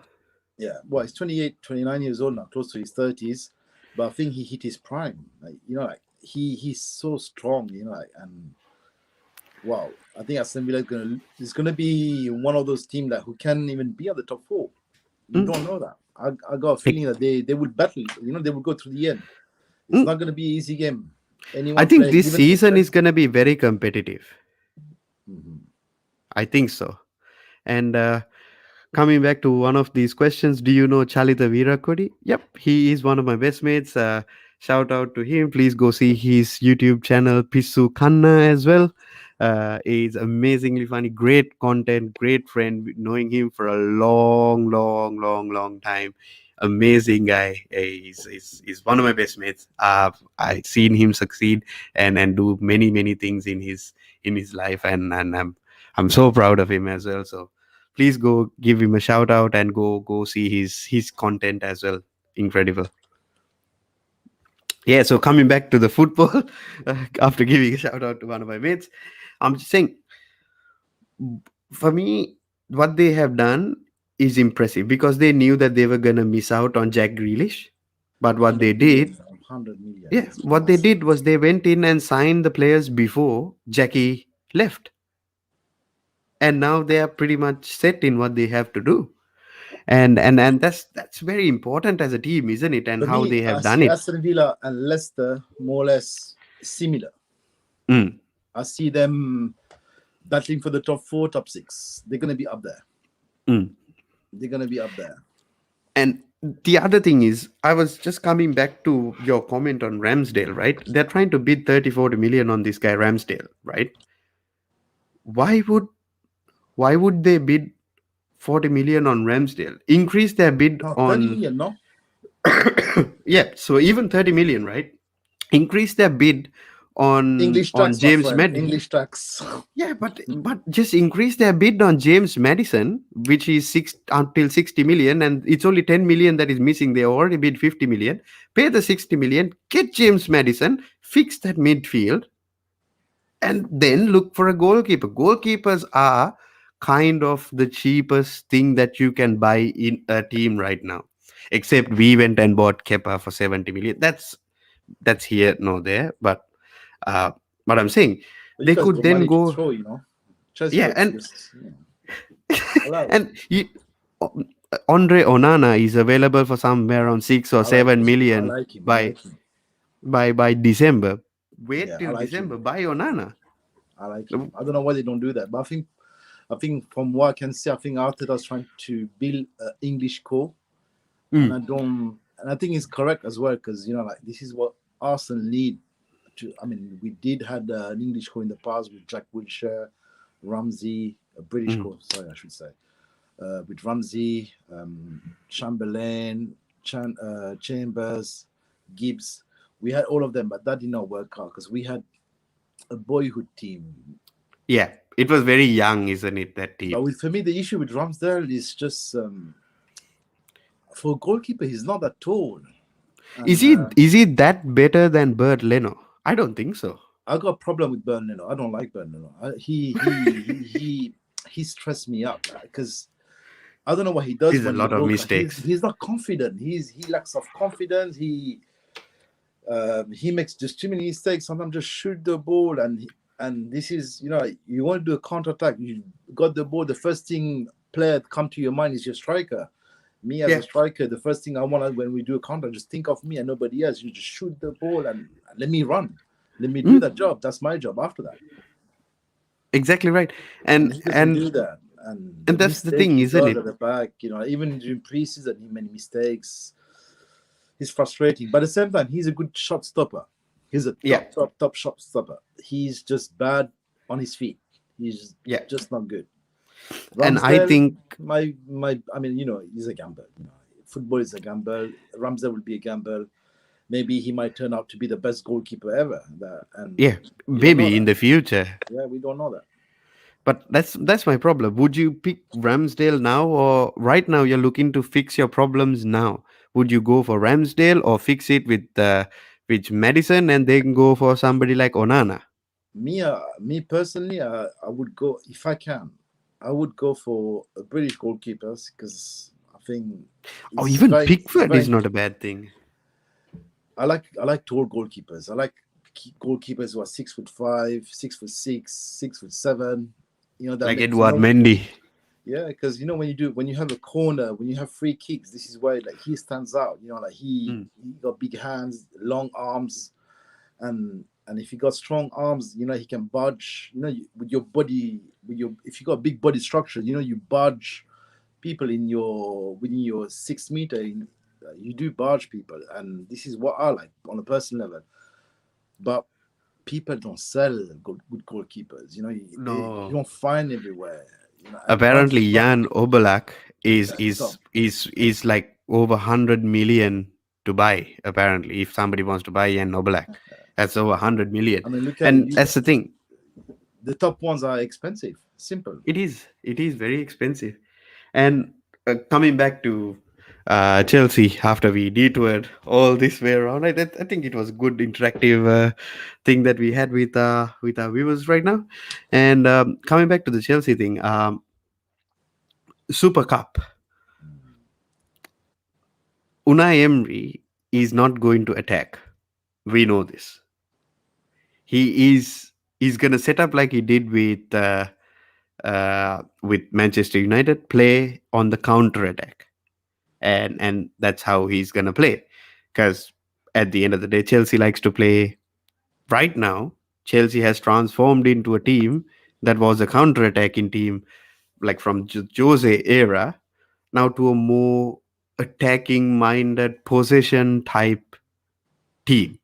yeah, well, he's 28, 29 years old now, close to his 30s, but I think he hit his prime. Like he's so strong, and wow, I think Aston Villa is gonna be one of those teams that who can even be at the top four. You Mm. don't know that. I got a feeling that they will battle. They will go through the end. It's Mm. not gonna be an easy game. I Anyone think playing, this even season is going to be very competitive. Mhm. I think so. And coming back to one of these questions, do you know Chalita Virakodi? Yep, he is one of my best mates. Shout out to him. Please go see his YouTube channel, Pisu Khanna, as well. He's amazingly funny, great content, great friend. Knowing him for a long time. Amazing guy. He's one of my best mates. I've seen him succeed and do many things in his life, and I'm so proud of him as well. So please go give him a shout out and go see his content as well. Incredible. Yeah, so coming back to the football, after giving a shout out to one of my mates, I'm just saying, for me, what they have done is impressive because they knew that they were gonna miss out on Jack Grealish. But what they 100 million, did, 100 million. yeah, That's what they massive. did was they went in and signed the players before Jackie left, and now they are pretty much set in what they have to do. And that's very important as a team, isn't it? And For how me, they I have done see it. Aston Villa and Leicester more or less similar. Mm, I see them battling for the top four, top six. They're gonna be up there. mm. They're gonna be up there. And the other thing is, I was just coming back to your comment on Ramsdale, right? They're trying to bid 30-40 million on this guy Ramsdale, right? Why would why would they bid 40 million on Ramsdale? Increase their bid Now 30 on million, no? yeah, so even 30 million, right? Increase their bid English on tax, my James friend. Madison. English tax. Yeah, but just increase their bid on James Madison, which is six until 60 million, and it's only 10 million that is missing. They already bid 50 million. Pay the 60 million, get James Madison, fix that midfield, and then look for a goalkeeper. Goalkeepers are kind of the cheapest thing that you can buy in a team right now. Except we went and bought Kepa for 70 million. That's here, no there. Uh, but I'm saying But you they guys could got then money to go, throw, Chelsea yeah, guys just allow it. and Andre Onana is available for somewhere around 6 or 7 I million like him. I by like him. December. Wait Yeah, I till like him. December, buy Onana. I like him. I don't know why they don't do that, but I think from what I can see, I think Arteta's trying to build an English core, and Mm, I think it's correct as well because like this is what Arsenal need to. I mean, we did had an English core in the past with Jack Wilshere, Ramsey, a British mm, core. Sorry, I should say, with Ramsey, Chamberlain. Chambers, Gibbs. We had all of them, but that did not work out because we had a boyhood team. Yeah, it was very young, isn't it? That But team. for me, the issue with Ramsdale is just for a goalkeeper, he's not that tall. Is And he is he that better than Bert Leno? I don't think so. I got a problem with Bernardo. I don't like Bernardo. He stressed me out because I don't know what he does There's a when the lot of ball. He's mistakes. he's not confident. He lacks self confidence. He makes just too many mistakes. Sometimes just shoot the ball and this is you want to do a counter attack. You got the ball. The first thing player come to your mind is your striker. Me as a Yeah. striker, the first thing I want when we do a counter, just think of me and nobody else. You just shoot the ball and let me run. Let me do Mm, that job. That's my job after that. exactly right. And And he doesn't and do that. And the and that's the mistake thing, he isn't does it? at the back, even during preseason, he made mistakes. He's frustrating. But at the same time, he's a good shot stopper. He's a Yeah. top shot stopper. He's just bad on his feet. He's Yeah. just not good. And I Ramsdale, think my I mean, he's a gamble. Football is a gamble. Ramsdale will be a gamble. Maybe he might turn out to be the best goalkeeper ever. And yeah, we don't know maybe in that. the future. Yeah, we don't know that. But that's my problem. Would you pick Ramsdale now, or right now you're looking to fix your problems now? Would you go for Ramsdale or fix it with Madison and then go for somebody like Onana? Me personally, I would go if I can. I would go for a British goalkeepers because I think Or it's even very, it's Pickford is very. not a bad thing. I like tall goalkeepers. I like goalkeepers who are 6'5", 6'6", 6'7". That Like makes Edward Mendy. yeah, because when you have a corner, when you have free kicks, this is why like he stands out. Like Mm. he got big hands, long arms, and if you got strong arms, he can budge. With your body, if you got big body structure, you budge people within your 6 meter. You do budge people, and this is what I like on a personal level. But people don't sell good goalkeepers. You No. don't find everywhere. And Apparently, Ram, Jan Obalak is that's the is top. is is like over 100 million to buy. Apparently, if somebody wants to buy Jan Obalak, that's over 100 million. I mean, look at And that's the thing. the top ones are expensive. Simple. It is very expensive. And coming back to Chelsea, after we detoured all this way around, I think it was good interactive thing that we had with our viewers right now. And coming back to the Chelsea thing, Super Cup. Unai Emery is not going to attack. We know this. He's gonna set up like he did with Manchester United, play on the counter attack, and that's how he's gonna play. Because at the end of the day, Chelsea likes to play. Right now, Chelsea has transformed into a team that was a counter attacking team, like from Jose era, now to a more attacking minded possession type team.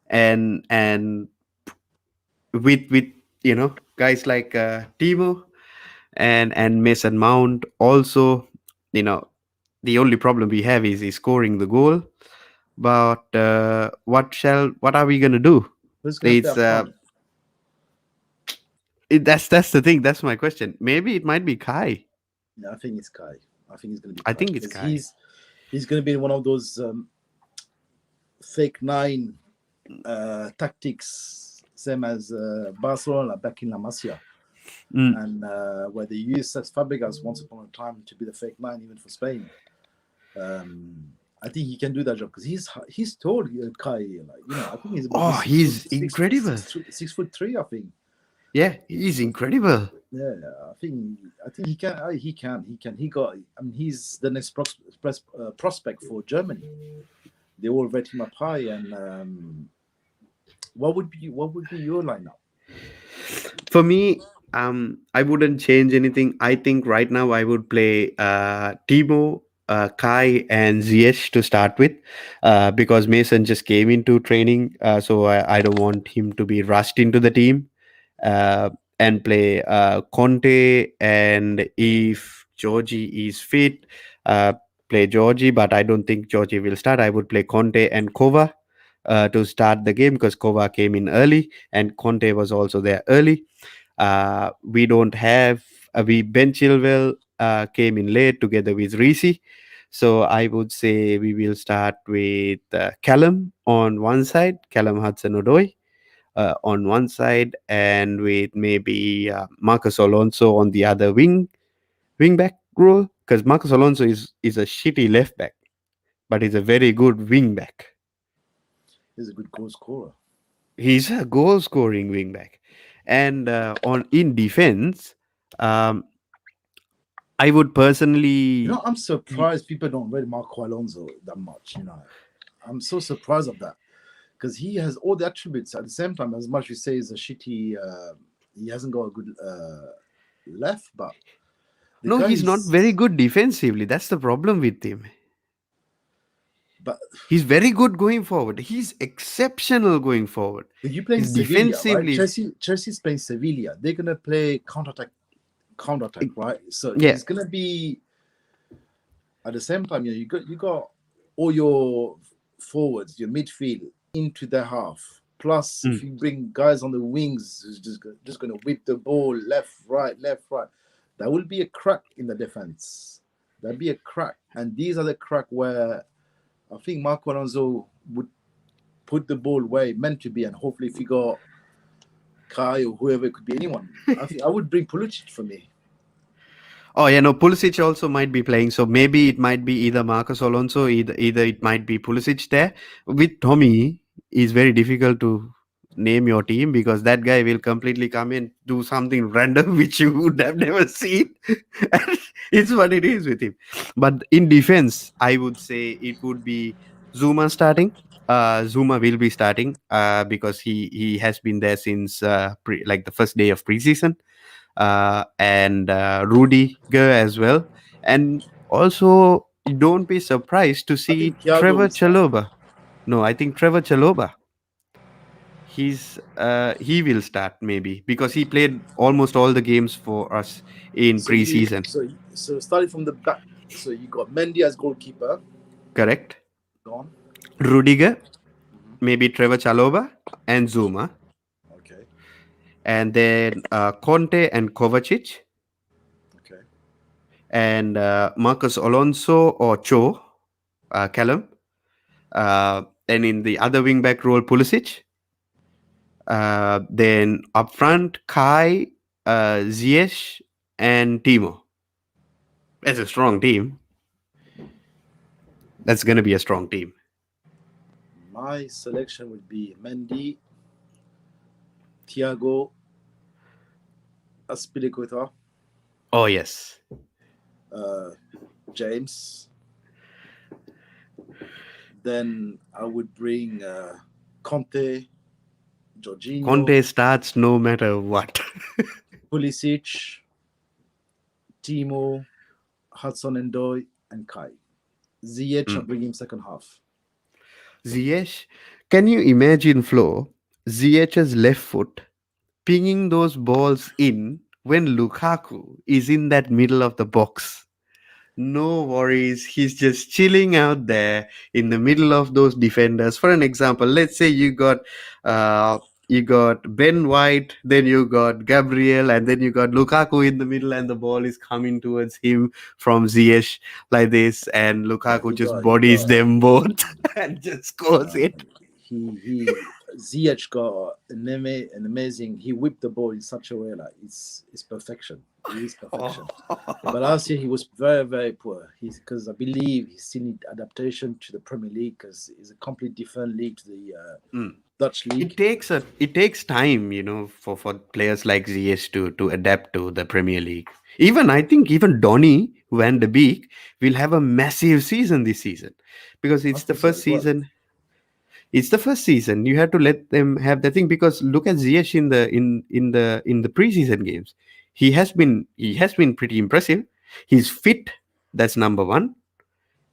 And with guys like Timo and Mason Mount also, you know the only problem we have is scoring the goal. But what are we gonna do? Who's gonna play It's up front? that's the thing. That's my question. Maybe it might be Kai. Yeah, I think it's Kai. I think it's gonna be I Kai think it's because Kai. he's gonna be one of those fake nine tactics, same as Barcelona back in La Masia, Mm. and where they used Cesc Fabregas once upon a time to be the fake nine, even for Spain. I think he can do that job because he's tall, Kai. I think he's about Oh, six foot he's incredible. 6'3". I think. Yeah, he's incredible. Yeah, I think he can. He got. I mean, he's the next prospect for Germany. They all rate him up high. And what would be your lineup? For me, I wouldn't change anything. I think right now I would play Timo, Kai, and Ziyech to start with, because Mason just came into training, so I don't want him to be rushed into the team. And play Conte, and if Georgie is fit, play Georgie, but I don't think Georgie will start. I would play Conte and Kova to start the game because Kova came in early and Conte was also there early. We don't have we Ben Chilwell came in late together with Reese. So I would say we will start with Callum on one side, Callum Hudson-Odoi on one side, and with maybe Marcus Alonso on the other wing back role because Marcus Alonso is a shitty left back, but he's a very good wing back. He's a good goal scorer. He's a goal scoring wing back, and on in defense, um, I would personally. I'm y- surprised people don't rate Marco Alonso that much. I'm so surprised of that because he has all the attributes at the same time. As much as you say he's a shitty, he hasn't got a good left, but the No, guy he's not is. very good defensively. That's the problem with him. But He's very good going forward. He's exceptional going forward. you playing His Sevilla, right? defensively, Chelsea's playing Sevilla. They're gonna play counter attack, right? So yeah. he's gonna be at the same time. You got all your forwards, your midfield into the half. Plus, if Mm. you bring guys on the wings who's just gonna whip the ball left, right, that will be a crack in the defense. That'd be a crack, and these are the crack where I think Marco Alonso would put the ball where it meant to be, and hopefully, if you got Kai or whoever, it could be anyone. I think I would bring Pulisic for me. Oh yeah, no, Pulisic also might be playing. So maybe it might be either Marcus Alonso, either it might be Pulisic there. With Tommy, it's very difficult to name your team because that guy will completely come in, do something random which you would have never seen. And it's what it is with him. But in defense, I would say it would be Zuma starting. Zuma will be starting because he has been there since like the first day of preseason and Rudiger as well. And also, don't be surprised to I think see Thiago Trevor will start. Chalobah. No, I think Trevor Chalobah. He will start maybe because he played almost all the games for us in So you preseason. so starting from the back. So you got Mendy as goalkeeper. Correct. Gone. Rudiger, Hmm. maybe Trevor Chalobah and Zuma, Okay. and then Conte and Kovacic, Okay. and Marcus Alonso or Cho, Callum. And in the other wing back role, Pulisic. Then up front, Kai, Ziyech, and Timo. That's a strong team. That's going to be a strong team. My selection would be Mendy, Thiago, Aspilicueta, Oh, yes. uh, James. Then I would bring Conte, Jorginho, Conte starts no matter what. Pulisic, Timo, Hudson Endoy, and Kai. Ziyech, I Mm. bring him second half. Ziyech, can you imagine, Flo, Ziyech's left foot pinging those balls in when Lukaku is in that middle of the box? No worries. He's just chilling out there in the middle of those defenders. For an example, let's say you got Ben White, then you got Gabriel, and then you got Lukaku in the middle, and the ball is coming towards him from Ziyech like this, and Yeah, Lukaku he just got he bodies got them both and just scores uh, it. he Ziyech got an amazing. He whipped the ball in such a way like it's perfection. It is perfection. But Oh. last year he was very very poor. He's because I believe he still need adaptation to the Premier League because it's a completely different league to the Mm. Dutch league. It takes time, for players like Ziyech to adapt to the Premier League. Even I think even Donny Van de Beek will have a massive season this season because I it's the think so first as well. season. It's the first season. You have to let them have the thing because look at Ziyech in the preseason games. He has been pretty impressive. He's fit. That's number one,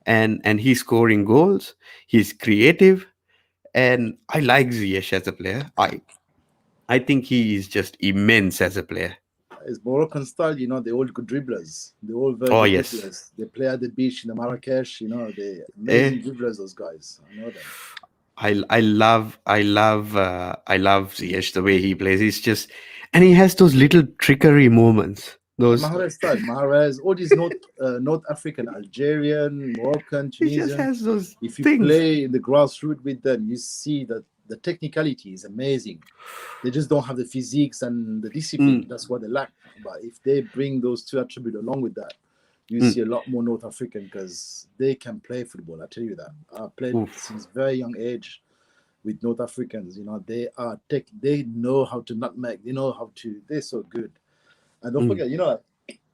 and he's scoring goals. He's creative, and I like Ziyech as a player. I think he is just immense as a player. It's Moroccan style, they're all good dribblers. They're all very Oh good yes. dribblers. They play at the beach in the Marrakesh, they're Eh, amazing dribblers, those guys. I know them. I love Ziyech the way he plays. He's just, and he has those little trickery moments. Those Mahrez style, Mahrez, all these North African, Algerian, Moroccan, he just Tunisian. has those If you things. play in the grassroots with them, you see that the technicality is amazing. They just don't have the physiques and the discipline. Mm, That's what they lack. But if they bring those two attributes along with that, you mm. see a lot more North African because they can play football. I tell you that. I played Oof. since very young age with North Africans. They are tech. They know how to nutmeg. They know how to. They're so good. And don't Mm, forget,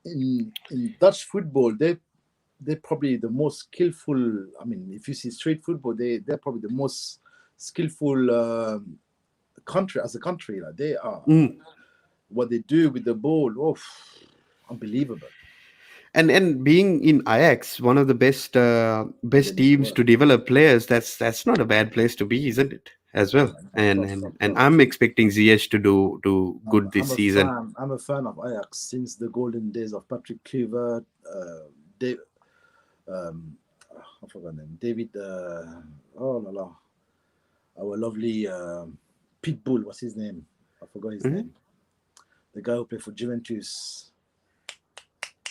in Dutch football, they're probably the most skillful. I mean, if you see street football, they're probably the most skillful country as a country. Like they are, mm. what they do with the ball, oh, unbelievable. And being in Ajax, one of the best They need teams work. to develop players, that's not a bad place to be, isn't it? As No, well. man, And tough, and tough, and tough. I'm expecting Ziyech to do I'm, good I'm this a season. fan. I'm a fan of Ajax since the golden days of Patrick Kluivert, Dave, um, I forgot his name, David. Oh la la, our lovely Pitbull. What's his name? I forgot his Mhm. name. The guy who played for Juventus.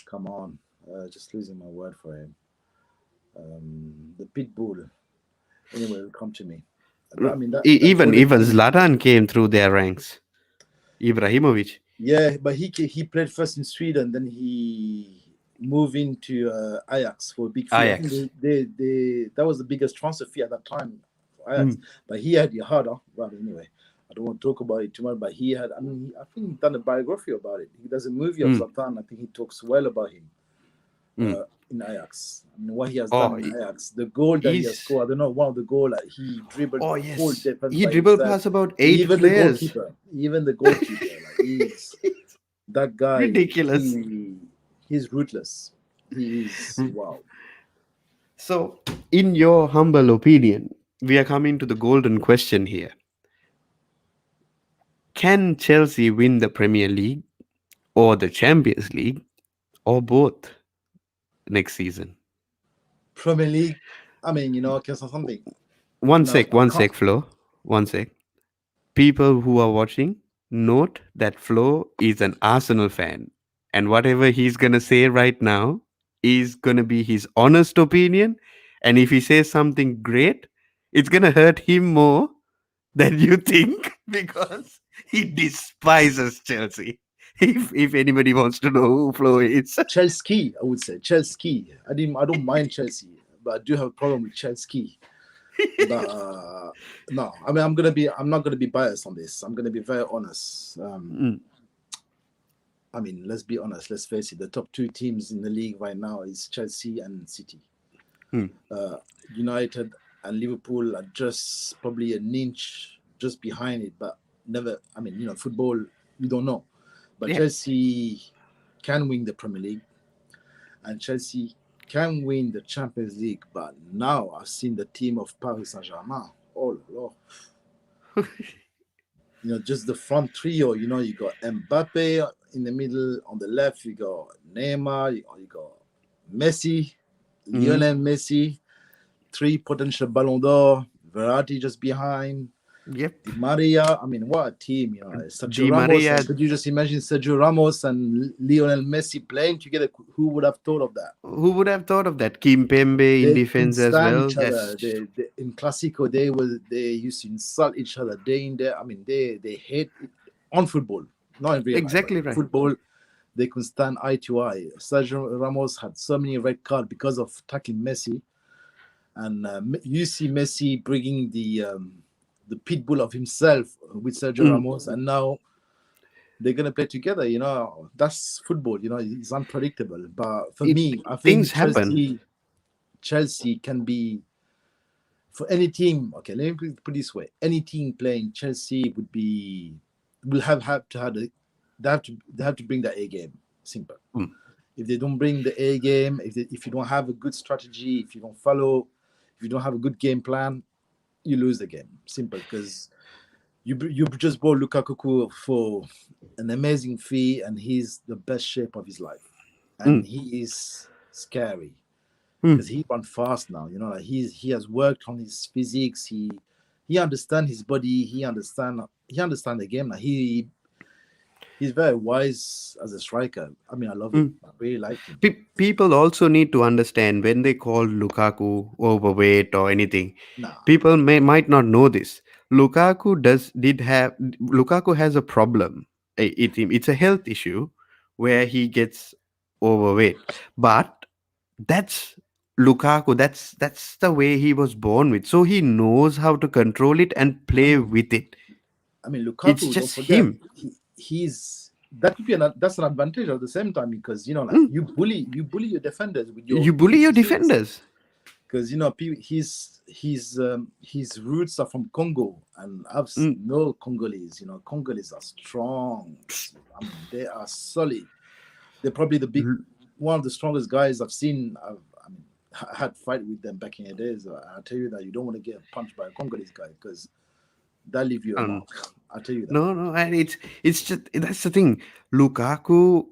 Come on, just losing my word for him. The Pitbull. Anyway, it'll come to me. I mean that golden Even team. Zlatan came through their ranks. Ibrahimovic, Yeah, but he played first in Sweden, then he moved into Ajax for a big fee. I think Ajax. that was the biggest transfer fee at that time for Ajax. Mm, But he had harder. Well, anyway, I don't want to talk about it too much. But he had. I mean, I think he done a biography about it. He does a movie of mm, Zlatan. I think he talks well about him mm. in Ajax. I mean, what he has done Oh, in Ajax, the goal that he has he's scored. I don't know, one of the goal that he dribbled oh the whole yes, defense he by dribbled himself. past about eight Even the players. goalkeeper, like that guy. Ridiculous. He's ruthless. He is wow. So, in your humble opinion, we are coming to the golden question here. Can Chelsea win the Premier League or the Champions League or both next season? Premier League. I mean, can say something. No, I One can't. sec, Flo. One sec. People who are watching, note that Flo is an Arsenal fan. And whatever he's going to say right now is going to be his honest opinion. And if he says something great, it's going to hurt him more than you think because he despises Chelsea. If anybody wants to know who Flo is. Chelsea, I would say Chelsea. I don't mind Chelsea, but I do have a problem with Chelsea. But no, I mean, I'm not gonna be biased on this. I'm gonna be very honest. Mm, I mean, let's be honest. Let's face it. The top two teams in the league right now is Chelsea and City. mm, Uh, United and Liverpool are just probably an inch just behind it, but never. I mean, football, we don't know. But yeah. Chelsea can win the Premier League, and Chelsea can win the Champions League. But now I've seen the team of Paris Saint Germain. Oh Lord. Just the front trio. You got Mbappe in the middle. On the left, you got Neymar. You got Messi, Mm, Lionel Messi. Three potential Ballon d'Or. Verratti just behind. yep. Di Maria. I mean, what a team! Sergio Di Ramos. Maria. Could you just imagine Sergio Ramos and Lionel Messi playing together? Who would have thought of that? Who would have thought of that? Kim Pembe in They can defense as stand well. each other. That's In Classico, they used to insult each other day in there. I mean, they hate it on football, not in real life, but exactly in right. football, they can stand eye to eye. Sergio Ramos had so many red cards because of tackling Messi, and you see Messi bringing the pit bull of himself with Sergio Mm, Ramos, and now they're gonna play together. That's football. It's unpredictable. But for it me, I things think happen. Chelsea can be for any team. Okay, let me put it this way: any team playing Chelsea will have to have they have to bring the A game. Simple. Mm, If they don't bring the A game, if you don't have a good strategy, if you don't follow, if you don't have a good game plan, you lose the game. Simple. Because you just bought Lukaku for an amazing feat, and he's the best shape of his life. And Mm, he is scary because mm. he run fast now. Like he has worked on his physiques. He understand his body. He understand the game. Now he's very wise as a striker. I mean, I love him. Mm. I really like him. People also need to understand when they call Lukaku overweight or anything. Nah, People might not know this. Lukaku has a problem. It's a health issue where he gets overweight. But that's Lukaku. That's the way he was born with. So he knows how to control it and I play mean, with it. It's Lukaku. Don't just forget, him. he's that could be that's an advantage at the same time because like Mm. you bully your defenders with your You bully your physiques defenders. because his roots are from Congo, and Mm. know Congolese. Congolese are strong. I mean, they are solid. They're probably one of the strongest guys I've seen. I mean, I had fight with them back in the days. I tell you that you don't want to get punched by a Congolese guy because that leave you a Um, mark. I tell you that. No, no, and it's just that's the thing. Lukaku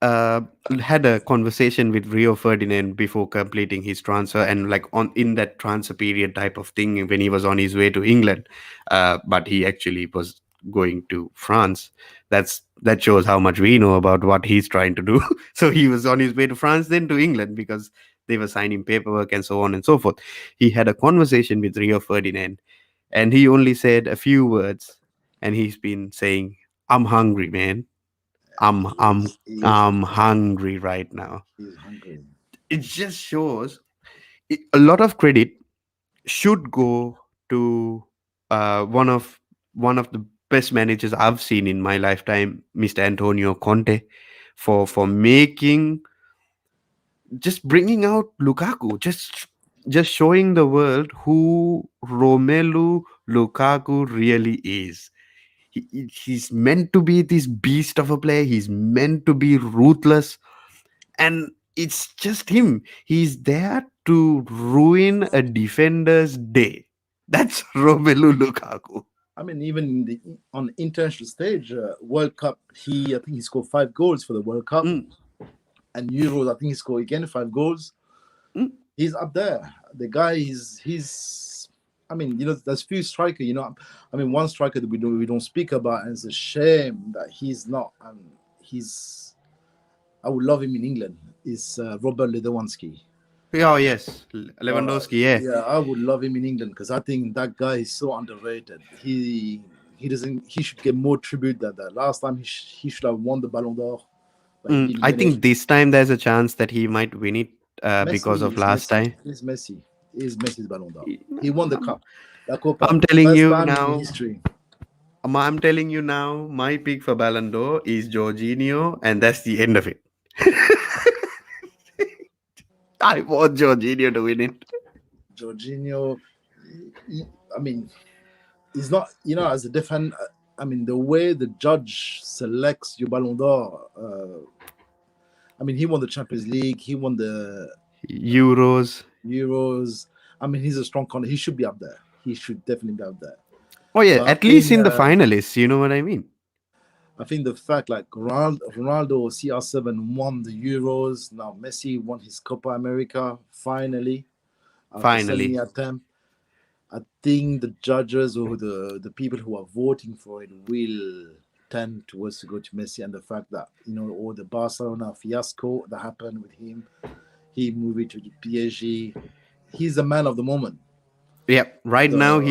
uh had a conversation with Rio Ferdinand before completing his transfer, and like on in that transfer period type of thing when he was on his way to England, but he actually was going to France. That shows how much we know about what he's trying to do. So he was on his way to France, then to England because they were signing paperwork and so on and so forth. He had a conversation with Rio Ferdinand and he only said a few words and he's been saying, I'm hungry, man. i'm He i'm is, he is I'm hungry. hungry right now. He is hungry. It just shows a lot of credit should go to one of the best managers I've seen in my lifetime, Mr. Antonio Conte, for making, just bringing out Lukaku, just showing the world who Romelu Lukaku really is. He's meant to be this beast of a player. He's meant to be ruthless, and it's just him. He's there to ruin a defender's day. That's Romelu Lukaku. I mean, even on international stage, World Cup, I think he scored 5 goals for the World Cup, Mm, and Euros, I think he scored again 5 goals. mm. He's up there. The guy he's. I mean, there's few striker. I mean, one striker that we don't speak about, and it's a shame that he's not. He's. I would love him in England. Is Robert Lewandowski. Oh yes, Uh, Lewandowski. Yeah, yeah, I would love him in England because I think that guy is so underrated. He doesn't. He should get more tribute than that. Last time he should have won the Ballon d'Or, but he didn't I get it. think this time there's a chance that he might win it because Messi of is last Messi. time. Is Messi. Is Messi's Ballon d'Or. He won the I'm, cup, La Copa, I'm telling first you time in now. history. I'm telling you now. My pick for Ballon d'Or is Jorginho, and that's the end of it. I want Jorginho to win it. Jorginho. I mean, he's not. As a defender. I mean, the way the judge selects your Ballon d'Or. I mean, he won the Champions League. He won the Euros. Euros. I mean, he's a strong contender. He should be up there. He should definitely be up there. Oh yeah, But at least in the finalists. You know what I mean? I think the fact like Ronaldo CR7 won the Euros. Now Messi won his Copa America finally after so many Finally, attempts. I think the judges or the people who are voting for it will tend towards to go to Messi, and the fact that all the Barcelona fiasco that happened with him, he moved to the PSG. He's the man of the moment. yeah. Right now, So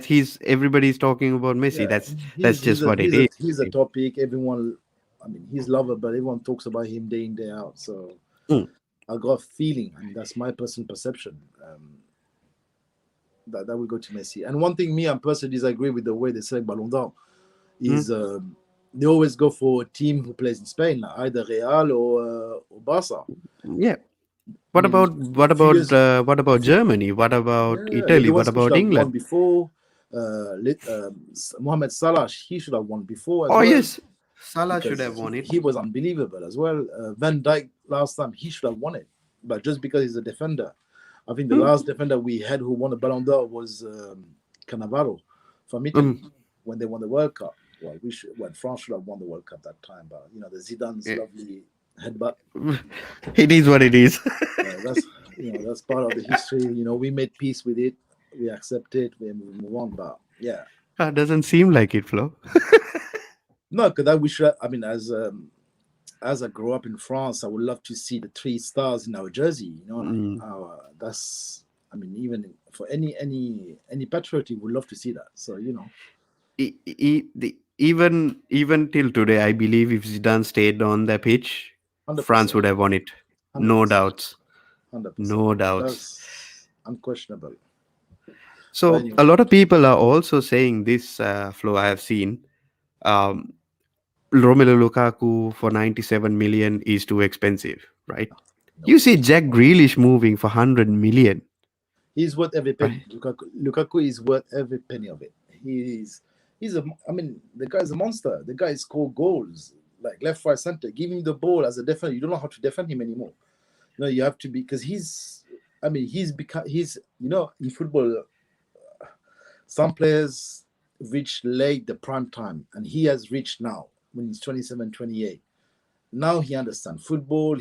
he's everybody's talking about Messi. yeah, That's he's he's just a what it he's a is. he's a topic. Everyone, I mean, he's loved, but everyone talks about him day in day out. So Mm, I got a feeling, and that's my personal perception, that will go to Messi. And one thing, me, I personally disagree with the way they select Ballon d'Or mm, is they always go for a team who plays in Spain, like either Real or Barca. yeah. I mean, a few years, What a about few, Germany? What about yeah, Italy? What Lewandowski should about have won England? before. Mohamed Salah, he should have won before as Oh well yes, Salah should because have won it. he was unbelievable as well. Van Dijk last time he should have won it, but just because he's a defender, I think the Mm, last defender we had who won a Ballon d'Or was Cannavaro from Italy mm, when they won the World Cup. Well, France should have won the World Cup that time, but the Zidane's Eh, lovely headbutt. it is what it is. That's that's part of the history. We made peace with it, we accept it, we move on. But yeah, Doesn't seem like it, Flo. no, because I wish. I mean, as I grew up in France, I would love to see the three stars in our jersey. Like Mm. that's. I mean, even for any patriot, would love to see that. So Even till today, I believe if Zidane stayed on the pitch, hundred France percent, would have won it. hundred No percent, doubts. 100%. No doubts. That's unquestionable. But So a anyway, lot of people are also saying this, Flo. I have seen um, Romelu Lukaku for 97 million is too expensive, right? no, You see Jack Grealish moving for 100 million, he's worth every penny. right? Lukaku is worth every penny of it. He's a. I mean, the guy's a monster. The guy score goals like left, right, center. Give him the ball as a defender. You don't know how to defend him anymore. No, you have to be because he's. I mean, he's become. He's in football. Some players reach late the prime time, and he has reached now when he's 27, 28. Now he understands football.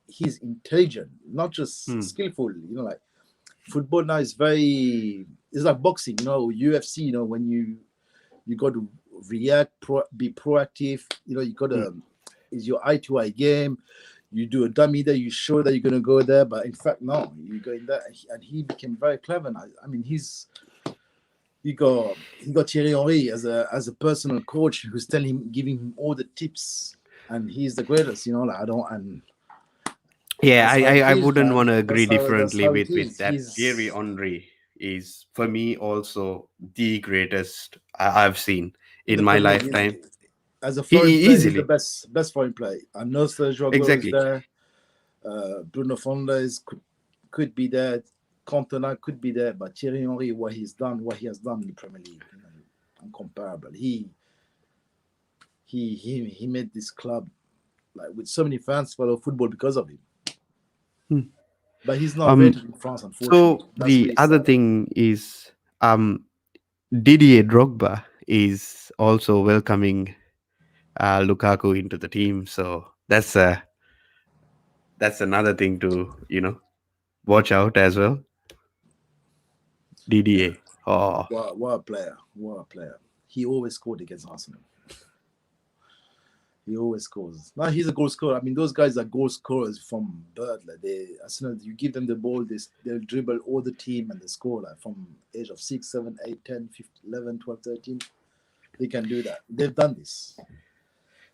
He's intelligent, not just Hmm. skillful. Like football now is very. It's like boxing. UFC. When you got to react, be proactive. You got Hmm. to. Is your eye to eye game. You do a dummy there. You show that you're gonna go there, but in fact, no. You go in there, and he became very clever. Now. I mean, he got Thierry Henry as a personal coach who's telling him, giving him all the tips, and he's the greatest. Like I don't, and Yeah, that's I, how I it I is, wouldn't man. want to That's agree differently how it with is. that. Thierry He's Henry is for me also the greatest I've seen in in the my Premier League lifetime. easily. As a foreign player, he's the Easily, best foreign player. I know Sergio Aguero is exactly. there. Bruno Fernandes could be there. Cantona could be there, but Thierry Henry, what he has done in the Premier League, incomparable. He made this club like with so many fans follow football because of him. Hmm. But he's not Um. rated in France, unfortunately. So That's the really other sad. thing is, Didier Drogba is also welcoming Lukaku into the team. So that's another thing to watch out as well. Yeah. DDA. Oh, What a player. What a player. He always scored against Arsenal. He always scores. Now he's a goal scorer. I mean, those guys are goal scorers from birth. Like as soon as you give them the ball, they'll dribble all the team and they score. Like from age of 6, 7, 8, 10, 15, 11, 12, 13. They can do that. They've done this.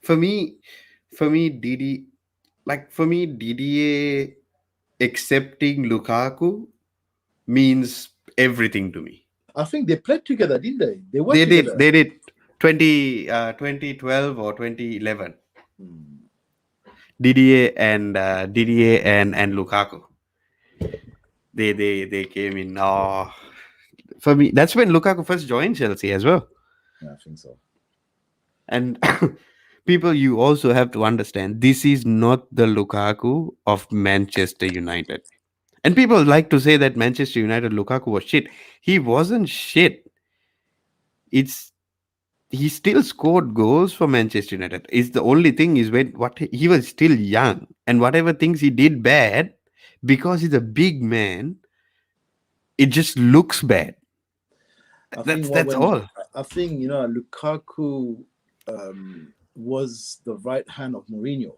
for me, for me, DDA accepting Lukaku means everything to me. I think they played together, didn't they? They worked They did. together. They did. 2012 or 2011. Hmm. DDA and Lukaku. They came in. Oh, for me, that's when Lukaku first joined Chelsea as well. Yeah, I think so. And people, you also have to understand this is not the Lukaku of Manchester United. And people like to say that Manchester United Lukaku was shit. He wasn't shit. It's he still scored goals for Manchester United. It's the only thing is when what he was still young and whatever things he did bad because he's a big man, it just looks bad. I think That's all. I think Lukaku was the right hand of Mourinho,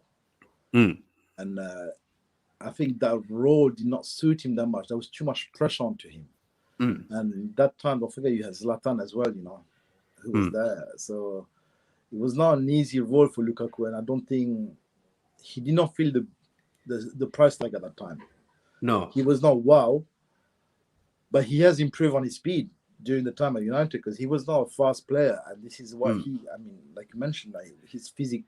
Mm, and I think that role did not suit him that much. There was too much pressure onto him, mm, and that time, don't forget, you had Zlatan as well. Who was mm. there. So it was not an easy role for Lukaku, and I don't think he did not feel the price tag at that time. No. He was not wow, but he has improved on his speed during the time at United because he was not a fast player, and this is what Mm, I mean, like you mentioned, like his physical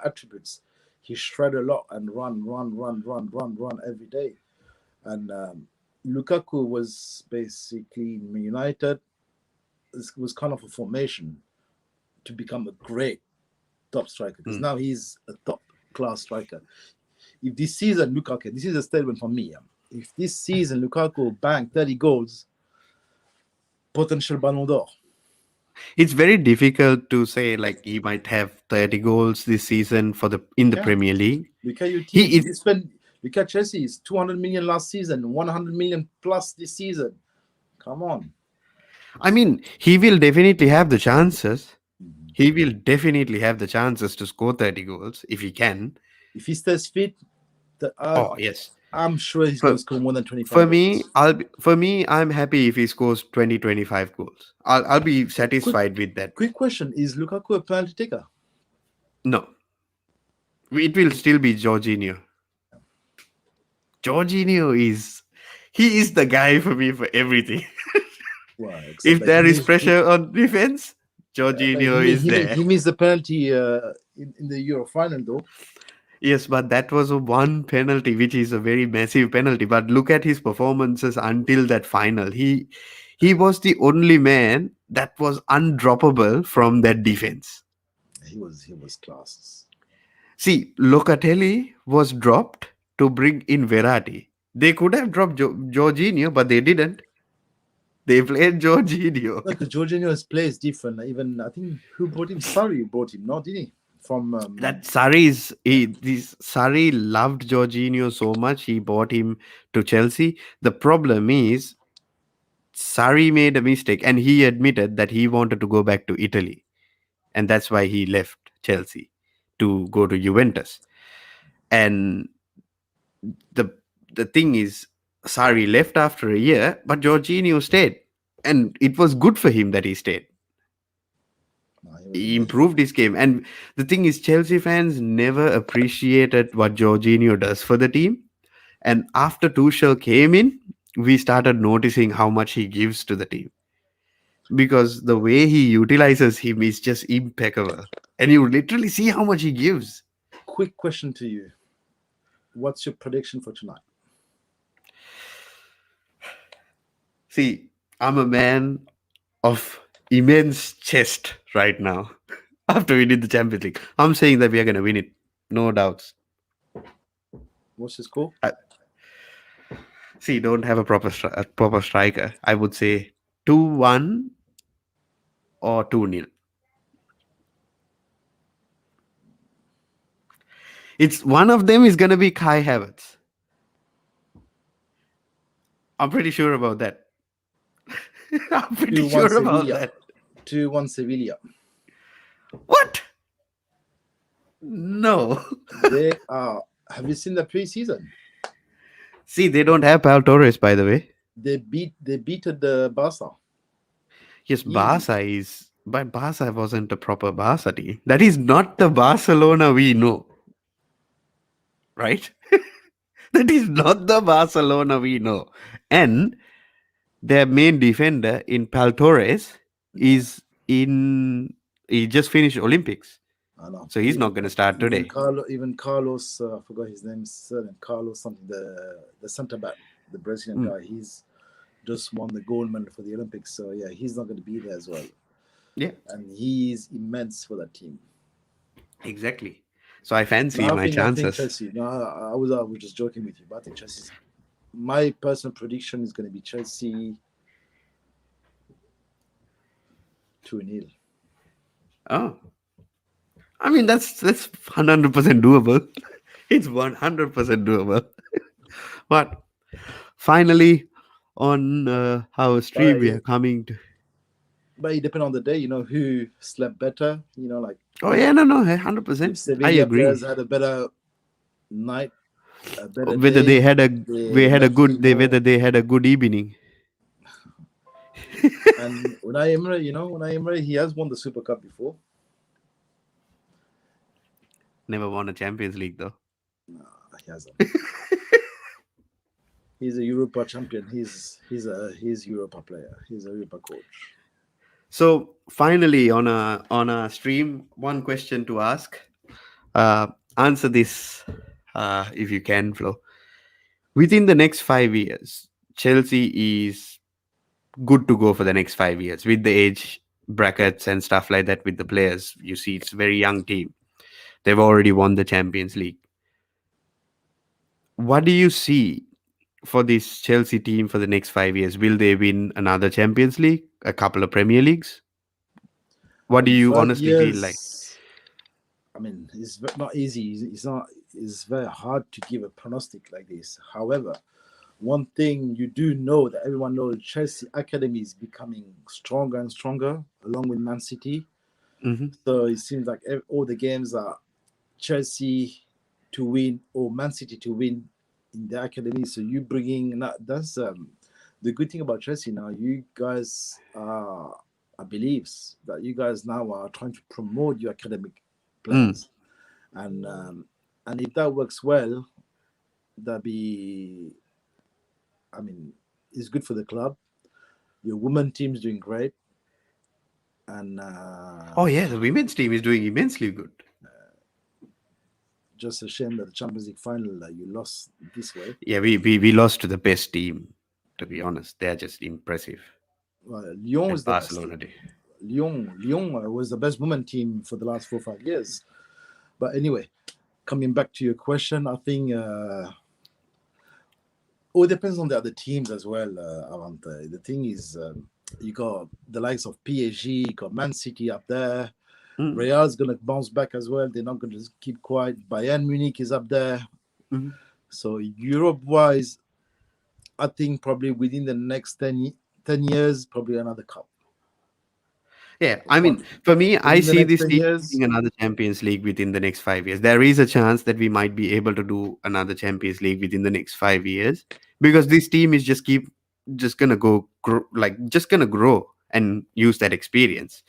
attributes. He shred a lot and run every day. And Lukaku was basically in United. It was kind of a formation to become a great top striker because mm, now he's a top class striker. If this season Lukaku, this is a statement from me. If this season Lukaku bang 30 goals, potential Ballon d'Or. It's very difficult to say like he might have 30 goals this season for the in the Can't. Premier League. Look at your He team. is. You spend. Look at Chelsea's 200 million last season, 100 million plus this season. Come on. I mean, he will definitely have the chances. Mhm. He will definitely have the chances to score 30 goals if he can. If he stays fit, Oh yes. I'm sure he's going For to score more than 25 for me, goals. I'm happy if he scores 20 25 goals. I'll be Quick, satisfied with that. quick question: is Lukaku a penalty taker? No. It will still be Jorginho. Jorginho is he is the guy for me for everything. Well, except If that he there is missed. pressure on defense, But he, Jorginho mi- is there. he missed the penalty in the Euro final, though. Yes, but that was a one penalty, which is a very massive penalty. But look at his performances until that final. He was the only man that was undroppable from that defense. He was class. See, Locatelli was dropped to bring in Verratti. They could have dropped Jorginho, but they didn't. They played Jorginho. Like Jorginho's play is different. Even I think who brought him? Surrey brought him, not did he? From That Sarri's yeah, this Sarri loved Jorginho so much he bought him to Chelsea. The problem is Sarri made a mistake and he admitted that he wanted to go back to Italy, and that's why he left Chelsea to go to Juventus. And the the thing is, Sarri left after a year, but Jorginho stayed, and it was good for him that he stayed. no, he was He amazing. improved his game, and the thing is, Chelsea fans never appreciated what Jorginho does for the team. And after Tuchel came in, we started noticing how much he gives to the team because the way he utilizes him is just impeccable. And you literally see how much he gives. Quick question to you: what's your prediction for tonight? See, I'm a man of immense chest right now after we did the Champions League. I'm saying that we are going to win it. No doubts. What's the score? I, see, don't have a a proper striker. I would say 2-1 or 2-0. It's one of them is going to be Kai Havertz. I'm pretty sure about that. I'm pretty sure 2-1 about that. Sevilla. 2-1 Sevilla. What? No. They are. Have you seen the preseason? See, they don't have Pal Torres, by the way. They beat the Barca Yes, easily. Barca is. But Barca wasn't a proper Barca team. That is not the Barcelona we know, right? That is not the Barcelona we know. And their main defender in Pal Torres No, is in. He just finished Olympics. I know. So he's not going to start today. Even Carlos, I forgot his name. Surname Carlos something. The centre back, the Brazilian Mm, guy. He's just won the gold medal for the Olympics. So yeah, he's not going to be there as well. yeah, And he's immense for that team. exactly. So I fancy Now my I think chances. Chelsea. No, I was just joking with you, but I think Chelsea's. My personal prediction is going to be Chelsea 2-0. Oh, I mean that's 100% doable. It's 100% doable. But finally, on our stream, But we are coming to. but it depends on the day. You know who slept better. Like Oh yeah, no, if 100%. I Sevilla agree. players had a better night, a better Whether day, they had a they they had a might feel good they more. whether they had a good evening. And Unai Emery, he has won the Super Cup before. Never won a Champions League though. He hasn't. He's a Europa champion. He's Europa player. He's a Europa coach. So finally, on a stream, one question to ask. Uh, Answer this if you can, Flo. Within the next 5 years, Chelsea is good to go for the next 5 years with the age brackets and stuff like that with the players. You see, it's a very young team. They've already won the Champions League. What do you see for this Chelsea team for the next 5 years? Will they win another Champions League, a couple of Premier Leagues? What do In you 5 honestly feel like? years, I mean, it's not easy. It's not. It's very hard to give a prognostic like this. However, one thing you do know that everyone knows, Chelsea academy is becoming stronger and stronger, along with Man City. Hmm. So it seems like all the games are Chelsea to win or Man City to win in the academy. So you bringing that's the good thing about Chelsea now. You guys are, I believe, that you guys now are trying to promote your academic Mm. players, and if that works well, that be, I mean, it's good for the club. Your women team's doing great, and Oh yeah, the women's team is doing immensely good. just a shame that the Champions League final you lost this way. Yeah, we lost to the best team. To be honest, they're just impressive. Lyon And is the best Barcelona team. did. Lyon was the best women team for the last 4 or 5 years. But anyway, coming back to your question, I think it depends on the other teams as well. Avante. The thing is, you got the likes of PSG, you got Man City up there. Mm. Real's gonna bounce back as well. They're not gonna keep quiet. Bayern Munich is up there. Mhm. So Europe-wise, I think probably within the next 10 years, probably another cup. Yeah, I mean, One for me, I within the see next this 10 team years. winning another Champions League within the next 5 years. There is a chance that we might be able to do another Champions League within the next 5 years because this team is just gonna just gonna grow and use that experience.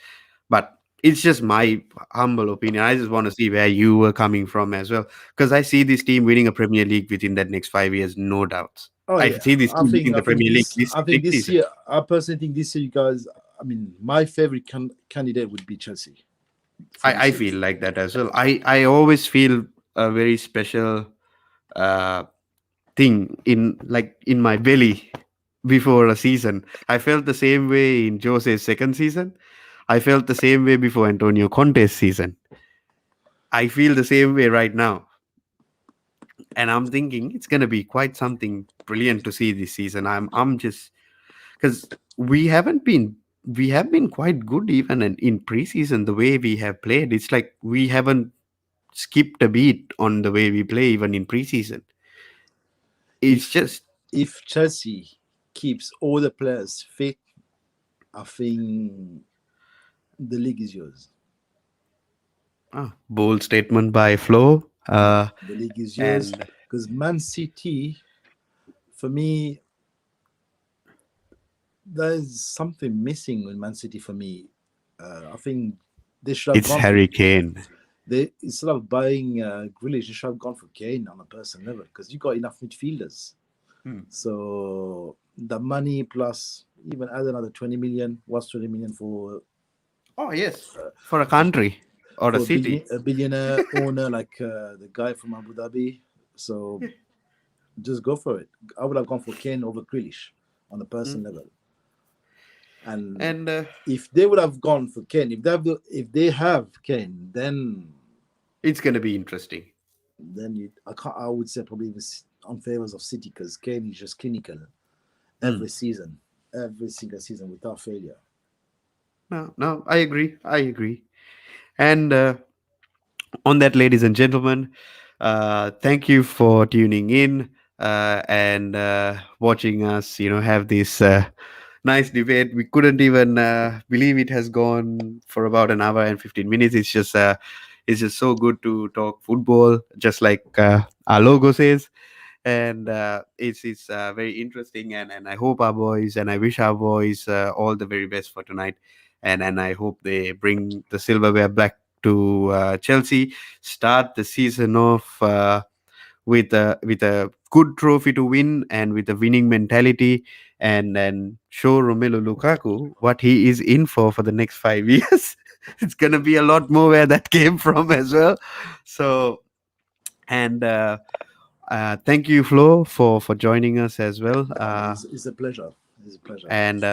But it's just my humble opinion. I just want to see where you were coming from as well because I see this team winning a Premier League within that next 5 years, no doubts. Oh I yeah, see this team winning I the think Premier League this this I think next this season. year I personally think this year you guys. I mean, my favorite candidate would be Chelsea for I this year. feel like that as well. I always feel a very special uh, thing in my belly before a season. I felt the same way in Jose's second season. I felt the same way before Antonio Conte's season. I feel the same way right now. And I'm thinking it's gonna be quite something brilliant to see this season. I'm just because we have been quite good even in preseason the way we have played. It's like we haven't skipped a beat on the way we play even in preseason. It's If just if Chelsea keeps all the players fit, I think the league is yours. bold statement by Flo. Yeah, the league is yours And because Man City, for me, there's something missing with Man City for me. I think they should have it's gone for Harry Kane. they instead of buying Grealish, they should have gone for Kane on a personal level because you got enough midfielders. Hmm. So the money plus even add another 20 million. What's 20 million Oh yes, for a country or a for city. a billionaire owner like the guy from Abu Dhabi? So just go for it. I would have gone for Kane over Grealish on a Mm. personal level. And And if they would have gone for Kane, if they have Kane, it's gonna be interesting. I would say probably on favors of City because Kane is just clinical Mm. every season, every single season without failure. No, no, I agree. I agree. And on that, ladies and gentlemen, thank you for tuning in and watching us. Have this nice debate. We couldn't even believe it has gone for about an hour and 15 minutes. It's just so good to talk football, just like our logo says. And it's very interesting. And I hope our boys and I wish our boys all the very best for tonight. And I hope they bring the silverware back to Chelsea. Start the season off with a good trophy to win and with a winning mentality, and show Romelu Lukaku what he is in for the next 5 years. It's gonna be a lot more where that came from as well. So and thank you, Flo, for joining us as well. It's a pleasure. It's a pleasure. And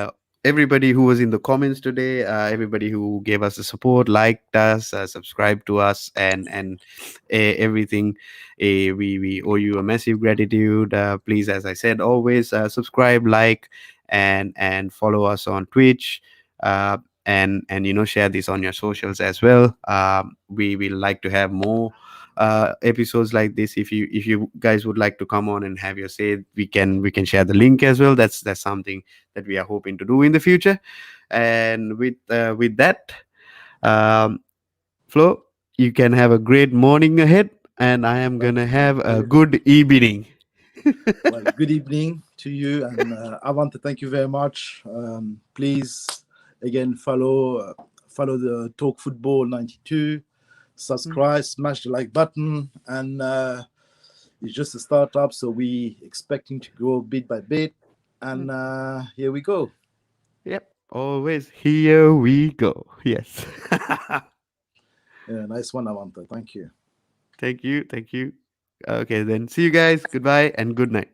everybody who was in the comments today, everybody who gave us the support, liked us, subscribed to us, and everything. We owe you a massive gratitude. Please, as I said, always subscribe, like, and follow us on Twitch. and share this on your socials as well. We will like to have more episodes like this. If you guys would like to come on and have your say, we can share the link as well. That's something that we are hoping to do in the future. And with that, um, Flo, you can have a great morning ahead, and I am gonna Thank have a you. good evening. Well, good evening to you, and I want to thank you very much. Please, again, follow the Talk Football 92, subscribe, smash the like button, and it's just a startup, so we expecting to grow bit by bit, and here we go. Yep, always here we go. Yes. Yeah, nice one, Avanta. Thank you. Thank you. Okay, then see you guys. Goodbye and good night.